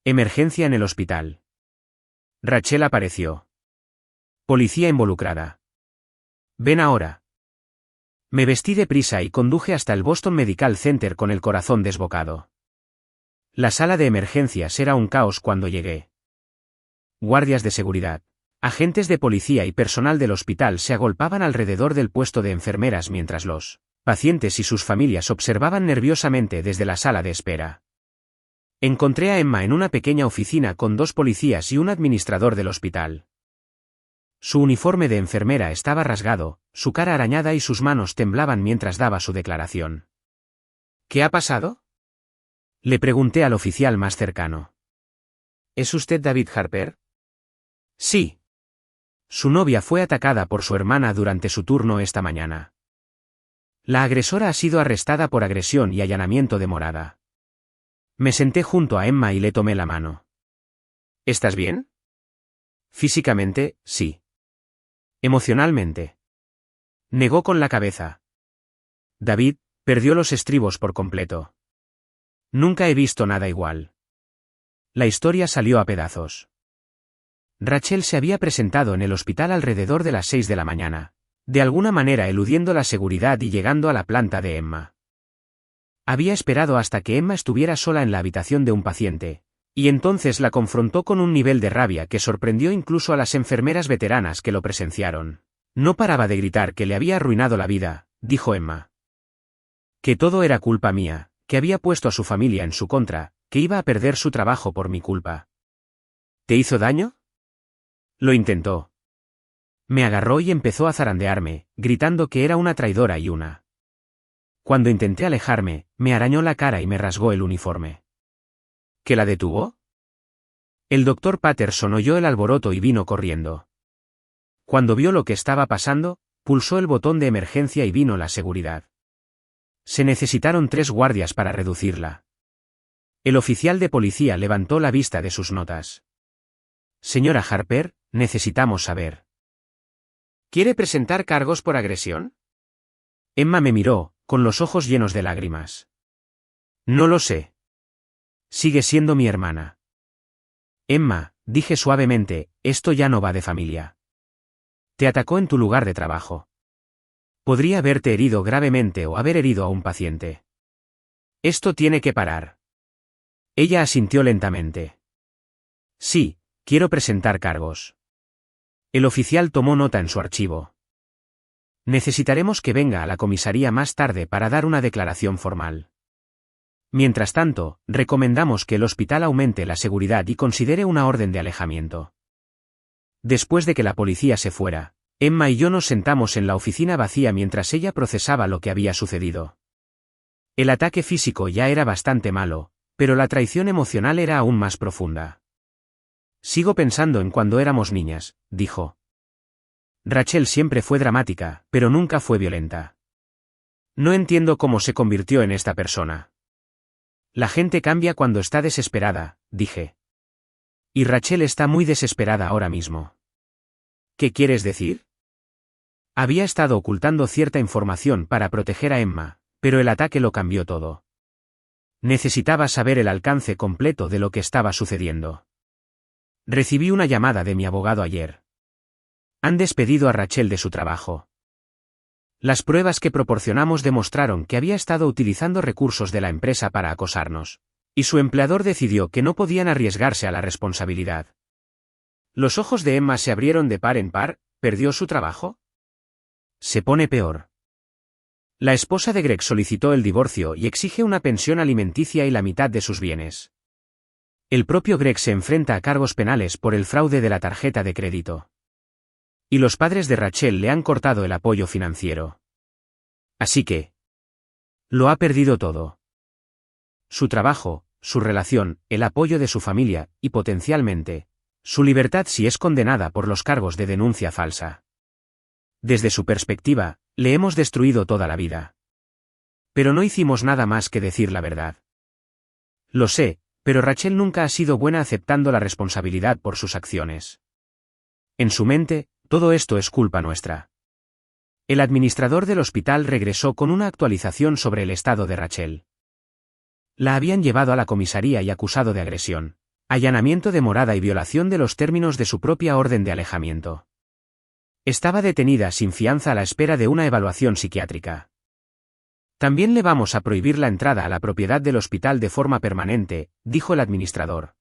Emergencia en el hospital. Rachel apareció. Policía involucrada. Ven ahora. Me vestí deprisa y conduje hasta el Boston Medical Center con el corazón desbocado. La sala de emergencias era un caos cuando llegué. Guardias de seguridad, agentes de policía y personal del hospital se agolpaban alrededor del puesto de enfermeras mientras los pacientes y sus familias observaban nerviosamente desde la sala de espera. Encontré a Emma en una pequeña oficina con 2 policías y un administrador del hospital. Su uniforme de enfermera estaba rasgado, su cara arañada y sus manos temblaban mientras daba su declaración. ¿Qué ha pasado? Le pregunté al oficial más cercano. ¿Es usted David Harper? Sí. Su novia fue atacada por su hermana durante su turno esta mañana. La agresora ha sido arrestada por agresión y allanamiento de morada. Me senté junto a Emma y le tomé la mano. ¿Estás bien? Físicamente, sí. Emocionalmente. Negó con la cabeza. David perdió los estribos por completo. Nunca he visto nada igual. La historia salió a pedazos. Rachel se había presentado en el hospital alrededor de las 6 de la mañana, de alguna manera eludiendo la seguridad y llegando a la planta de Emma. Había esperado hasta que Emma estuviera sola en la habitación de un paciente, y entonces la confrontó con un nivel de rabia que sorprendió incluso a las enfermeras veteranas que lo presenciaron. No paraba de gritar que le había arruinado la vida, dijo Emma. Que todo era culpa mía, que había puesto a su familia en su contra, que iba a perder su trabajo por mi culpa. ¿Te hizo daño? Lo intentó. Me agarró y empezó a zarandearme, gritando que era una traidora y una. Cuando intenté alejarme, me arañó la cara y me rasgó el uniforme. ¿Qué la detuvo? El doctor Patterson oyó el alboroto y vino corriendo. Cuando vio lo que estaba pasando, pulsó el botón de emergencia y vino la seguridad. Se necesitaron 3 guardias para reducirla. El oficial de policía levantó la vista de sus notas. Señora Harper, necesitamos saber. ¿Quiere presentar cargos por agresión? Emma me miró, con los ojos llenos de lágrimas. No lo sé. Sigue siendo mi hermana. Emma, dije suavemente, esto ya no va de familia. Te atacó en tu lugar de trabajo. Podría haberte herido gravemente o haber herido a un paciente. Esto tiene que parar. Ella asintió lentamente. Sí, quiero presentar cargos. El oficial tomó nota en su archivo. Necesitaremos que venga a la comisaría más tarde para dar una declaración formal. Mientras tanto, recomendamos que el hospital aumente la seguridad y considere una orden de alejamiento. Después de que la policía se fuera, Emma y yo nos sentamos en la oficina vacía mientras ella procesaba lo que había sucedido. El ataque físico ya era bastante malo, pero la traición emocional era aún más profunda. Sigo pensando en cuando éramos niñas, dijo. Rachel siempre fue dramática, pero nunca fue violenta. No entiendo cómo se convirtió en esta persona. La gente cambia cuando está desesperada, dije. Y Rachel está muy desesperada ahora mismo. ¿Qué quieres decir? Había estado ocultando cierta información para proteger a Emma, pero el ataque lo cambió todo. Necesitaba saber el alcance completo de lo que estaba sucediendo. Recibí una llamada de mi abogado ayer. Han despedido a Rachel de su trabajo. Las pruebas que proporcionamos demostraron que había estado utilizando recursos de la empresa para acosarnos, y su empleador decidió que no podían arriesgarse a la responsabilidad. Los ojos de Emma se abrieron de par en par. ¿Perdió su trabajo? Se pone peor. La esposa de Greg solicitó el divorcio y exige una pensión alimenticia y la mitad de sus bienes. El propio Greg se enfrenta a cargos penales por el fraude de la tarjeta de crédito. Y los padres de Rachel le han cortado el apoyo financiero. Así que lo ha perdido todo. Su trabajo, su relación, el apoyo de su familia, y potencialmente, su libertad si es condenada por los cargos de denuncia falsa. Desde su perspectiva, le hemos destruido toda la vida. Pero no hicimos nada más que decir la verdad. Lo sé, pero Rachel nunca ha sido buena aceptando la responsabilidad por sus acciones. En su mente, todo esto es culpa nuestra. El administrador del hospital regresó con una actualización sobre el estado de Rachel. La habían llevado a la comisaría y acusado de agresión, allanamiento de morada y violación de los términos de su propia orden de alejamiento. Estaba detenida sin fianza a la espera de una evaluación psiquiátrica. También le vamos a prohibir la entrada a la propiedad del hospital de forma permanente, dijo el administrador.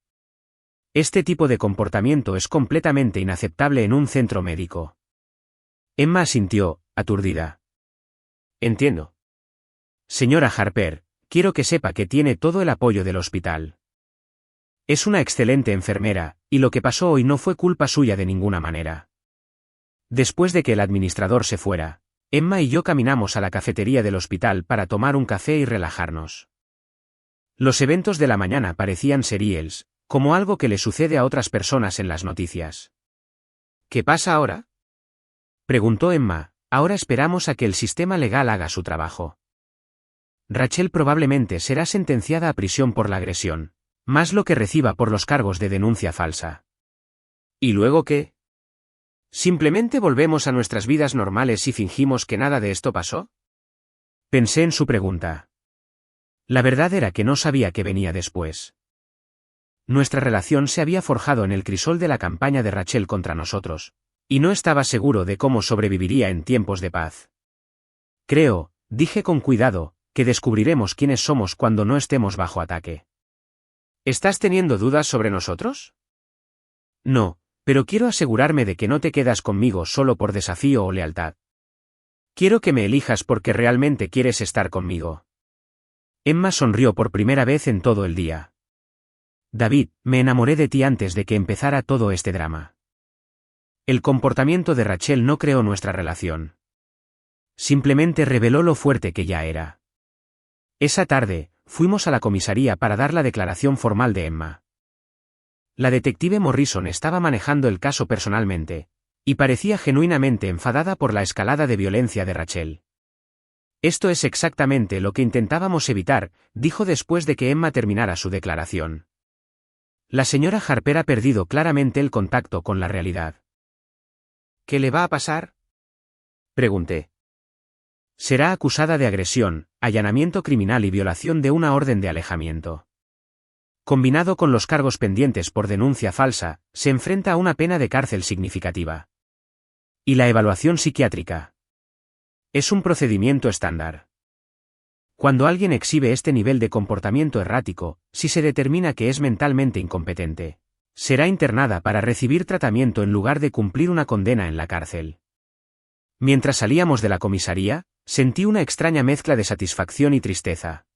Este tipo de comportamiento es completamente inaceptable en un centro médico. Emma asintió, aturdida. Entiendo. Señora Harper, quiero que sepa que tiene todo el apoyo del hospital. Es una excelente enfermera, y lo que pasó hoy no fue culpa suya de ninguna manera. Después de que el administrador se fuera, Emma y yo caminamos a la cafetería del hospital para tomar un café y relajarnos. Los eventos de la mañana parecían seriales, como algo que le sucede a otras personas en las noticias. ¿Qué pasa ahora?, preguntó Emma. Ahora esperamos a que el sistema legal haga su trabajo. Rachel probablemente será sentenciada a prisión por la agresión, más lo que reciba por los cargos de denuncia falsa. ¿Y luego qué? ¿Simplemente volvemos a nuestras vidas normales y fingimos que nada de esto pasó? Pensé en su pregunta. La verdad era que no sabía qué venía después. Nuestra relación se había forjado en el crisol de la campaña de Rachel contra nosotros, y no estaba seguro de cómo sobreviviría en tiempos de paz. Creo, dije con cuidado, que descubriremos quiénes somos cuando no estemos bajo ataque. ¿Estás teniendo dudas sobre nosotros? No, pero quiero asegurarme de que no te quedas conmigo solo por desafío o lealtad. Quiero que me elijas porque realmente quieres estar conmigo. Emma sonrió por primera vez en todo el día. David, me enamoré de ti antes de que empezara todo este drama. El comportamiento de Rachel no creó nuestra relación. Simplemente reveló lo fuerte que ya era. Esa tarde, fuimos a la comisaría para dar la declaración formal de Emma. La detective Morrison estaba manejando el caso personalmente, y parecía genuinamente enfadada por la escalada de violencia de Rachel. Esto es exactamente lo que intentábamos evitar, dijo después de que Emma terminara su declaración. La señora Harper ha perdido claramente el contacto con la realidad. ¿Qué le va a pasar?, pregunté. Será acusada de agresión, allanamiento criminal y violación de una orden de alejamiento. Combinado con los cargos pendientes por denuncia falsa, se enfrenta a una pena de cárcel significativa. ¿Y la evaluación psiquiátrica? Es un procedimiento estándar. Cuando alguien exhibe este nivel de comportamiento errático, si se determina que es mentalmente incompetente, será internada para recibir tratamiento en lugar de cumplir una condena en la cárcel. Mientras salíamos de la comisaría, sentí una extraña mezcla de satisfacción y tristeza.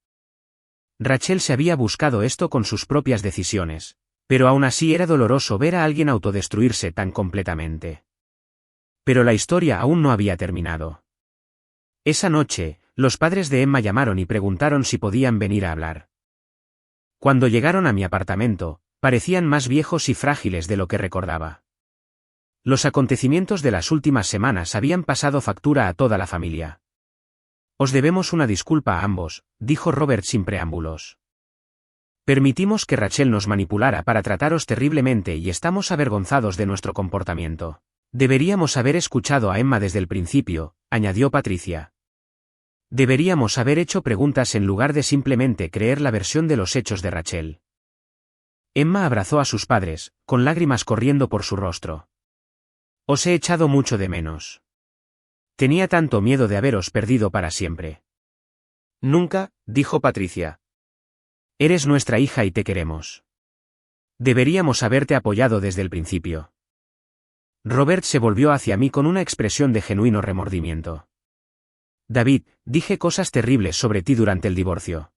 Rachel se había buscado esto con sus propias decisiones, pero aún así era doloroso ver a alguien autodestruirse tan completamente. Pero la historia aún no había terminado. Esa noche, los padres de Emma llamaron y preguntaron si podían venir a hablar. Cuando llegaron a mi apartamento, parecían más viejos y frágiles de lo que recordaba. Los acontecimientos de las últimas semanas habían pasado factura a toda la familia. Os debemos una disculpa a ambos, dijo Robert sin preámbulos. Permitimos que Rachel nos manipulara para trataros terriblemente y estamos avergonzados de nuestro comportamiento. Deberíamos haber escuchado a Emma desde el principio, añadió Patricia. Deberíamos haber hecho preguntas en lugar de simplemente creer la versión de los hechos de Rachel. Emma abrazó a sus padres, con lágrimas corriendo por su rostro. Os he echado mucho de menos. Tenía tanto miedo de haberos perdido para siempre. Nunca, dijo Patricia. Eres nuestra hija y te queremos. Deberíamos haberte apoyado desde el principio. Robert se volvió hacia mí con una expresión de genuino remordimiento. David, dije cosas terribles sobre ti durante el divorcio.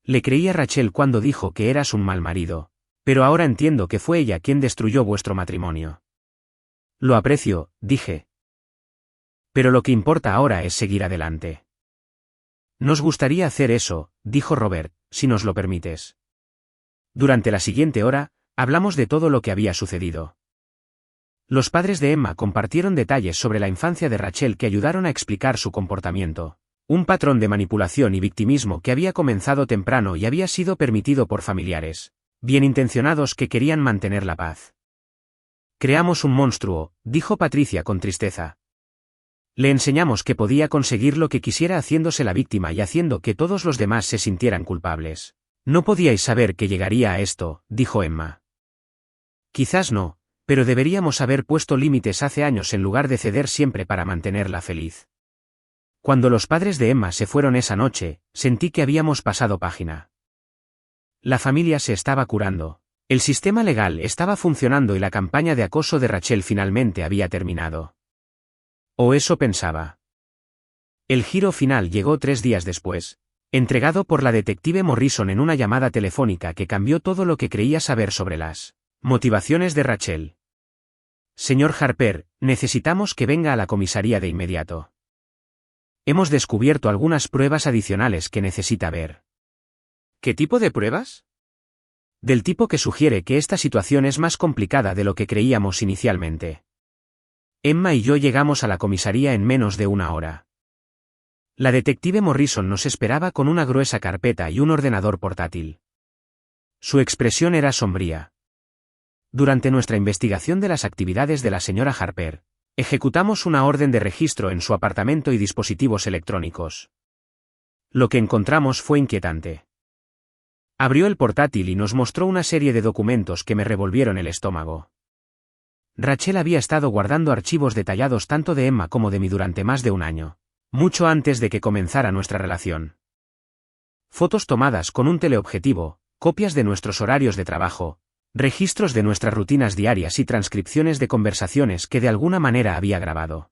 Le creí a Rachel cuando dijo que eras un mal marido, pero ahora entiendo que fue ella quien destruyó vuestro matrimonio. Lo aprecio, dije. Pero lo que importa ahora es seguir adelante. Nos gustaría hacer eso, dijo Robert, si nos lo permites. Durante la siguiente hora, hablamos de todo lo que había sucedido. Los padres de Emma compartieron detalles sobre la infancia de Rachel que ayudaron a explicar su comportamiento, un patrón de manipulación y victimismo que había comenzado temprano y había sido permitido por familiares, bien intencionados que querían mantener la paz. Creamos un monstruo, dijo Patricia con tristeza. Le enseñamos que podía conseguir lo que quisiera haciéndose la víctima y haciendo que todos los demás se sintieran culpables. No podíais saber que llegaría a esto, dijo Emma. Quizás no, pero deberíamos haber puesto límites hace años en lugar de ceder siempre para mantenerla feliz. Cuando los padres de Emma se fueron esa noche, sentí que habíamos pasado página. La familia se estaba curando, el sistema legal estaba funcionando y la campaña de acoso de Rachel finalmente había terminado. O eso pensaba. El giro final llegó 3 días después, entregado por la detective Morrison en una llamada telefónica que cambió todo lo que creía saber sobre las motivaciones de Rachel. Señor Harper, necesitamos que venga a la comisaría de inmediato. Hemos descubierto algunas pruebas adicionales que necesita ver. ¿Qué tipo de pruebas? Del tipo que sugiere que esta situación es más complicada de lo que creíamos inicialmente. Emma y yo llegamos a la comisaría en menos de 1 hora. La detective Morrison nos esperaba con una gruesa carpeta y un ordenador portátil. Su expresión era sombría. Durante nuestra investigación de las actividades de la señora Harper, ejecutamos una orden de registro en su apartamento y dispositivos electrónicos. Lo que encontramos fue inquietante. Abrió el portátil y nos mostró una serie de documentos que me revolvieron el estómago. Rachel había estado guardando archivos detallados tanto de Emma como de mí durante más de 1 año, mucho antes de que comenzara nuestra relación. Fotos tomadas con un teleobjetivo, copias de nuestros horarios de trabajo, registros de nuestras rutinas diarias y transcripciones de conversaciones que de alguna manera había grabado.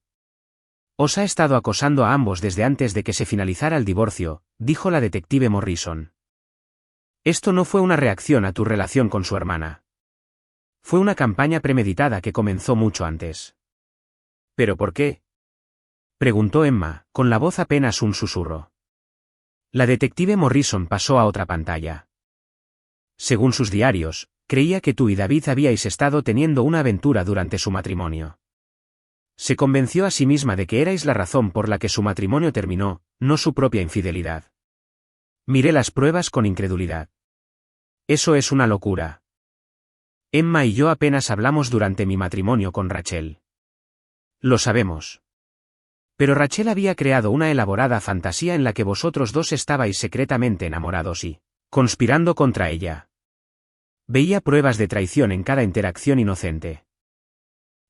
Os ha estado acosando a ambos desde antes de que se finalizara el divorcio, dijo la detective Morrison. Esto no fue una reacción a tu relación con su hermana. Fue una campaña premeditada que comenzó mucho antes. ¿Pero por qué? Preguntó Emma, con la voz apenas un susurro. La detective Morrison pasó a otra pantalla. Según sus diarios, creía que tú y David habíais estado teniendo una aventura durante su matrimonio. Se convenció a sí misma de que erais la razón por la que su matrimonio terminó, no su propia infidelidad. Miré las pruebas con incredulidad. Eso es una locura. Emma y yo apenas hablamos durante mi matrimonio con Rachel. Lo sabemos. Pero Rachel había creado una elaborada fantasía en la que vosotros dos estabais secretamente enamorados y conspirando contra ella. Veía pruebas de traición en cada interacción inocente.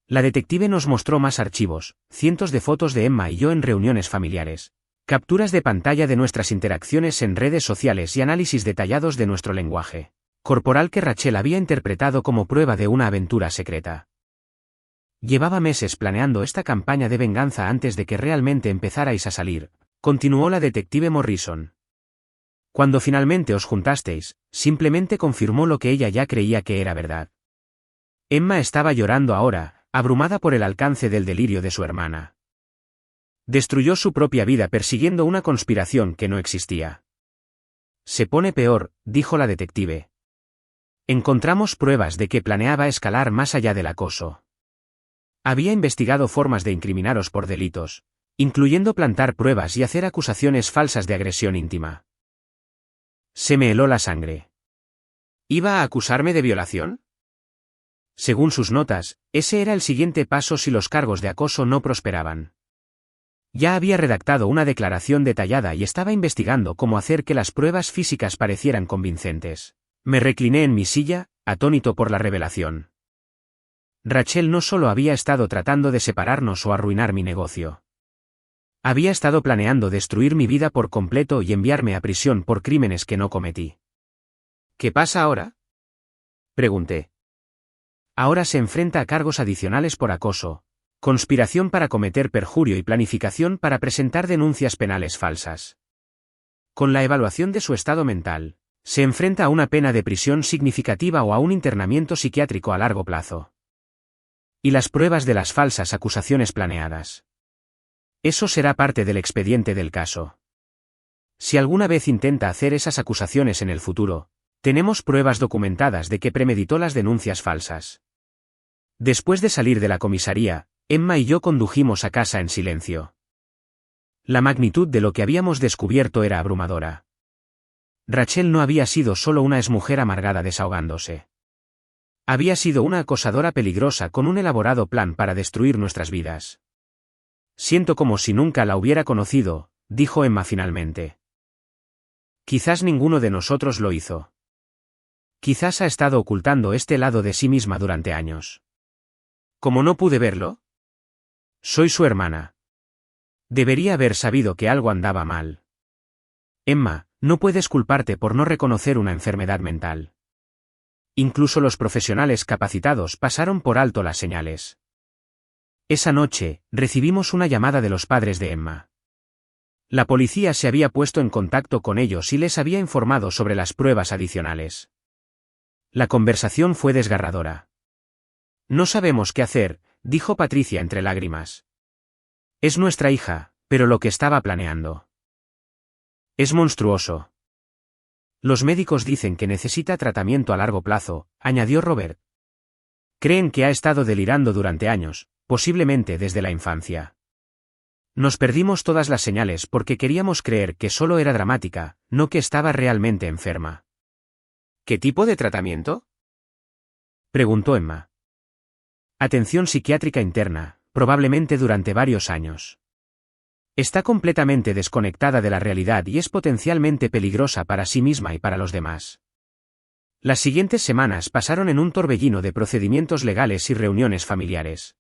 La detective nos mostró más archivos, cientos de fotos de Emma y yo en reuniones familiares, capturas de pantalla de nuestras interacciones en redes sociales y análisis detallados de nuestro lenguaje corporal que Rachel había interpretado como prueba de una aventura secreta. Llevaba meses planeando esta campaña de venganza antes de que realmente empezarais a salir, continuó la detective Morrison. Cuando finalmente os juntasteis, simplemente confirmó lo que ella ya creía que era verdad. Emma estaba llorando ahora, abrumada por el alcance del delirio de su hermana. Destruyó su propia vida persiguiendo una conspiración que no existía. Se pone peor, dijo la detective. Encontramos pruebas de que planeaba escalar más allá del acoso. Había investigado formas de incriminaros por delitos, incluyendo plantar pruebas y hacer acusaciones falsas de agresión íntima. Se me heló la sangre. ¿Iba a acusarme de violación? Según sus notas, ese era el siguiente paso si los cargos de acoso no prosperaban. Ya había redactado una declaración detallada y estaba investigando cómo hacer que las pruebas físicas parecieran convincentes. Me recliné en mi silla, atónito por la revelación. Rachel no solo había estado tratando de separarnos o arruinar mi negocio. Había estado planeando destruir mi vida por completo y enviarme a prisión por crímenes que no cometí. ¿Qué pasa ahora?, pregunté. Ahora se enfrenta a cargos adicionales por acoso, conspiración para cometer perjurio y planificación para presentar denuncias penales falsas. Con la evaluación de su estado mental, se enfrenta a una pena de prisión significativa o a un internamiento psiquiátrico a largo plazo. Y las pruebas de las falsas acusaciones planeadas. Eso será parte del expediente del caso. Si alguna vez intenta hacer esas acusaciones en el futuro, tenemos pruebas documentadas de que premeditó las denuncias falsas. Después de salir de la comisaría, Emma y yo condujimos a casa en silencio. La magnitud de lo que habíamos descubierto era abrumadora. Rachel no había sido solo una exmujer amargada desahogándose. Había sido una acosadora peligrosa con un elaborado plan para destruir nuestras vidas. Siento como si nunca la hubiera conocido, dijo Emma finalmente. Quizás ninguno de nosotros lo hizo. Quizás ha estado ocultando este lado de sí misma durante años. ¿Cómo no pude verlo? Soy su hermana. Debería haber sabido que algo andaba mal. Emma, no puedes culparte por no reconocer una enfermedad mental. Incluso los profesionales capacitados pasaron por alto las señales. Esa noche, recibimos una llamada de los padres de Emma. La policía se había puesto en contacto con ellos y les había informado sobre las pruebas adicionales. La conversación fue desgarradora. No sabemos qué hacer, dijo Patricia entre lágrimas. Es nuestra hija, pero lo que estaba planeando es monstruoso. Los médicos dicen que necesita tratamiento a largo plazo, añadió Robert. Creen que ha estado delirando durante años, posiblemente desde la infancia. Nos perdimos todas las señales porque queríamos creer que solo era dramática, no que estaba realmente enferma. ¿Qué tipo de tratamiento?, preguntó Emma. Atención psiquiátrica interna, probablemente durante varios años. Está completamente desconectada de la realidad y es potencialmente peligrosa para sí misma y para los demás. Las siguientes semanas pasaron en un torbellino de procedimientos legales y reuniones familiares.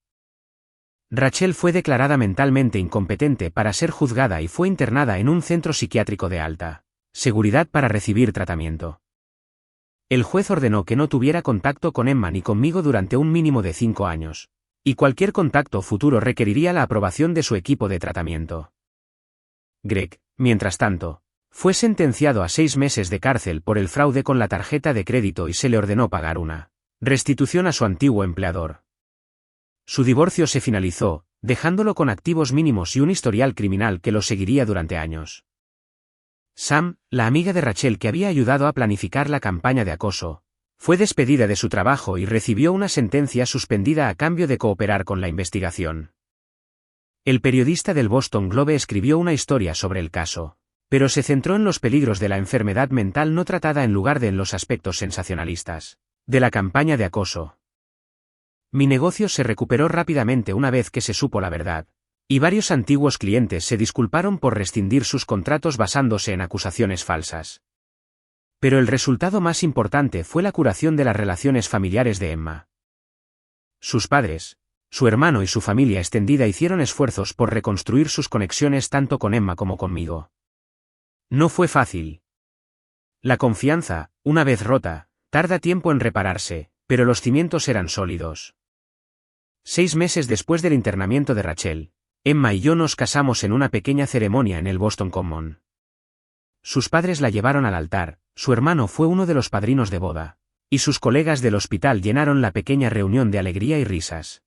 Rachel fue declarada mentalmente incompetente para ser juzgada y fue internada en un centro psiquiátrico de alta seguridad para recibir tratamiento. El juez ordenó que no tuviera contacto con Emma ni conmigo durante un mínimo de 5 años. Y cualquier contacto futuro requeriría la aprobación de su equipo de tratamiento. Greg, mientras tanto, fue sentenciado a 6 meses de cárcel por el fraude con la tarjeta de crédito y se le ordenó pagar una restitución a su antiguo empleador. Su divorcio se finalizó, dejándolo con activos mínimos y un historial criminal que lo seguiría durante años. Sam, la amiga de Rachel que había ayudado a planificar la campaña de acoso, fue despedida de su trabajo y recibió una sentencia suspendida a cambio de cooperar con la investigación. El periodista del Boston Globe escribió una historia sobre el caso, pero se centró en los peligros de la enfermedad mental no tratada en lugar de en los aspectos sensacionalistas de la campaña de acoso. Mi negocio se recuperó rápidamente una vez que se supo la verdad, y varios antiguos clientes se disculparon por rescindir sus contratos basándose en acusaciones falsas. Pero el resultado más importante fue la curación de las relaciones familiares de Emma. Sus padres, su hermano y su familia extendida hicieron esfuerzos por reconstruir sus conexiones tanto con Emma como conmigo. No fue fácil. La confianza, una vez rota, tarda tiempo en repararse, pero los cimientos eran sólidos. 6 meses después del internamiento de Rachel, Emma y yo nos casamos en una pequeña ceremonia en el Boston Common. Sus padres la llevaron al altar, su hermano fue uno de los padrinos de boda, y sus colegas del hospital llenaron la pequeña reunión de alegría y risas.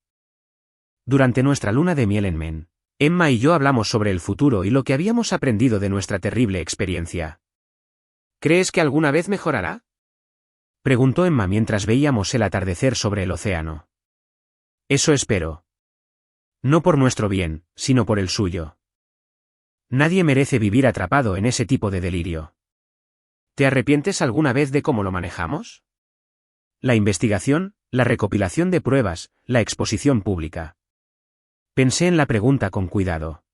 Durante nuestra luna de miel en Maine, Emma y yo hablamos sobre el futuro y lo que habíamos aprendido de nuestra terrible experiencia. ¿Crees que alguna vez mejorará? Preguntó Emma mientras veíamos el atardecer sobre el océano. Eso espero. No por nuestro bien, sino por el suyo. Nadie merece vivir atrapado en ese tipo de delirio. ¿Te arrepientes alguna vez de cómo lo manejamos? La investigación, la recopilación de pruebas, la exposición pública. Pensé en la pregunta con cuidado.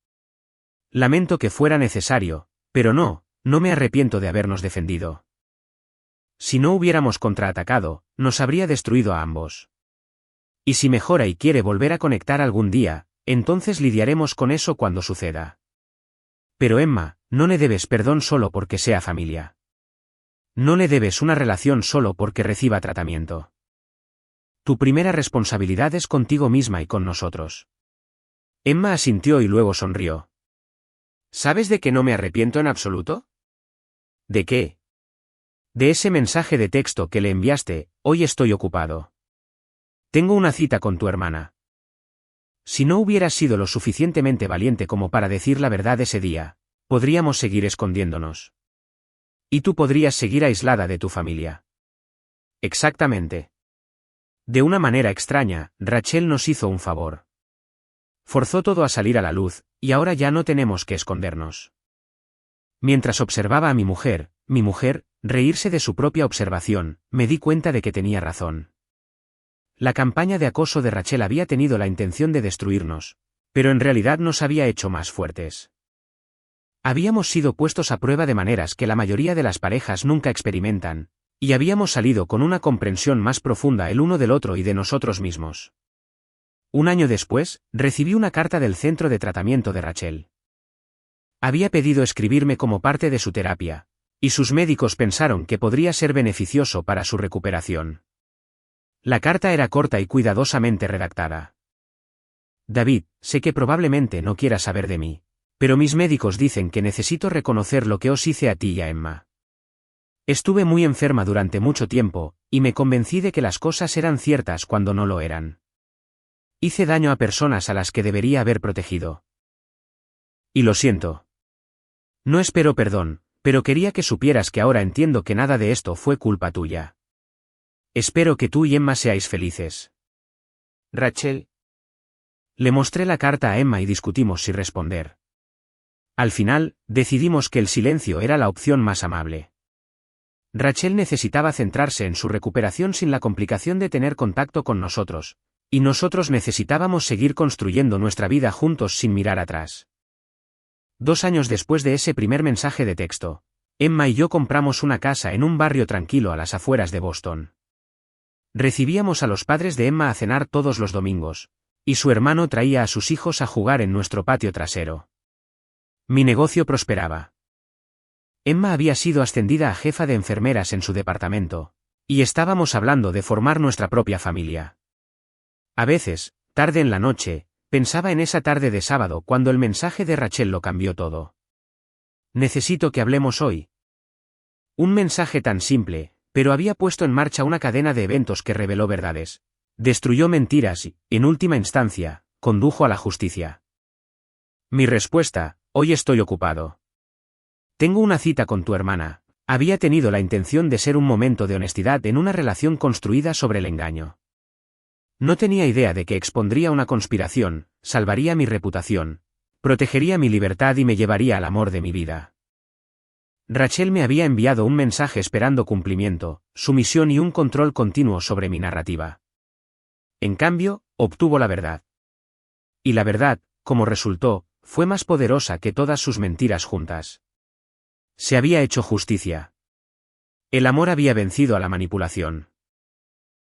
Lamento que fuera necesario, pero no me arrepiento de habernos defendido. Si no hubiéramos contraatacado, nos habría destruido a ambos. Y si mejora y quiere volver a conectar algún día, entonces lidiaremos con eso cuando suceda. Pero Emma, no le debes perdón solo porque sea familia. No le debes una relación solo porque reciba tratamiento. Tu primera responsabilidad es contigo misma y con nosotros. Emma asintió y luego sonrió. ¿Sabes de que no me arrepiento en absoluto? ¿De qué? De ese mensaje de texto que le enviaste, hoy estoy ocupado. Tengo una cita con tu hermana. Si no hubieras sido lo suficientemente valiente como para decir la verdad ese día, podríamos seguir escondiéndonos. Y tú podrías seguir aislada de tu familia. Exactamente. De una manera extraña, Rachel nos hizo un favor. Forzó todo a salir a la luz, y ahora ya no tenemos que escondernos. Mientras observaba a mi mujer, reírse de su propia observación, me di cuenta de que tenía razón. La campaña de acoso de Rachel había tenido la intención de destruirnos, pero en realidad nos había hecho más fuertes. Habíamos sido puestos a prueba de maneras que la mayoría de las parejas nunca experimentan, y habíamos salido con una comprensión más profunda el uno del otro y de nosotros mismos. Un año después, recibí una carta del centro de tratamiento de Rachel. Había pedido escribirme como parte de su terapia, y sus médicos pensaron que podría ser beneficioso para su recuperación. La carta era corta y cuidadosamente redactada. David, sé que probablemente no quieras saber de mí, pero mis médicos dicen que necesito reconocer lo que os hice a ti y a Emma. Estuve muy enferma durante mucho tiempo, y me convencí de que las cosas eran ciertas cuando no lo eran. Hice daño a personas a las que debería haber protegido. Y lo siento. No espero perdón, pero quería que supieras que ahora entiendo que nada de esto fue culpa tuya. Espero que tú y Emma seáis felices. Rachel. Le mostré la carta a Emma y discutimos si responder. Al final, decidimos que el silencio era la opción más amable. Rachel necesitaba centrarse en su recuperación sin la complicación de tener contacto con nosotros, y nosotros necesitábamos seguir construyendo nuestra vida juntos sin mirar atrás. 2 años después de ese primer mensaje de texto, Emma y yo compramos una casa en un barrio tranquilo a las afueras de Boston. Recibíamos a los padres de Emma a cenar todos los domingos, y su hermano traía a sus hijos a jugar en nuestro patio trasero. Mi negocio prosperaba. Emma había sido ascendida a jefa de enfermeras en su departamento, y estábamos hablando de formar nuestra propia familia. A veces, tarde en la noche, pensaba en esa tarde de sábado cuando el mensaje de Rachel lo cambió todo. Necesito que hablemos hoy. Un mensaje tan simple, pero había puesto en marcha una cadena de eventos que reveló verdades, destruyó mentiras y, en última instancia, condujo a la justicia. Mi respuesta: hoy estoy ocupado. Tengo una cita con tu hermana. Había tenido la intención de ser un momento de honestidad en una relación construida sobre el engaño. No tenía idea de que expondría una conspiración, salvaría mi reputación, protegería mi libertad y me llevaría al amor de mi vida. Rachel me había enviado un mensaje esperando cumplimiento, sumisión y un control continuo sobre mi narrativa. En cambio, obtuvo la verdad. Y la verdad, como resultó, fue más poderosa que todas sus mentiras juntas. Se había hecho justicia. El amor había vencido a la manipulación.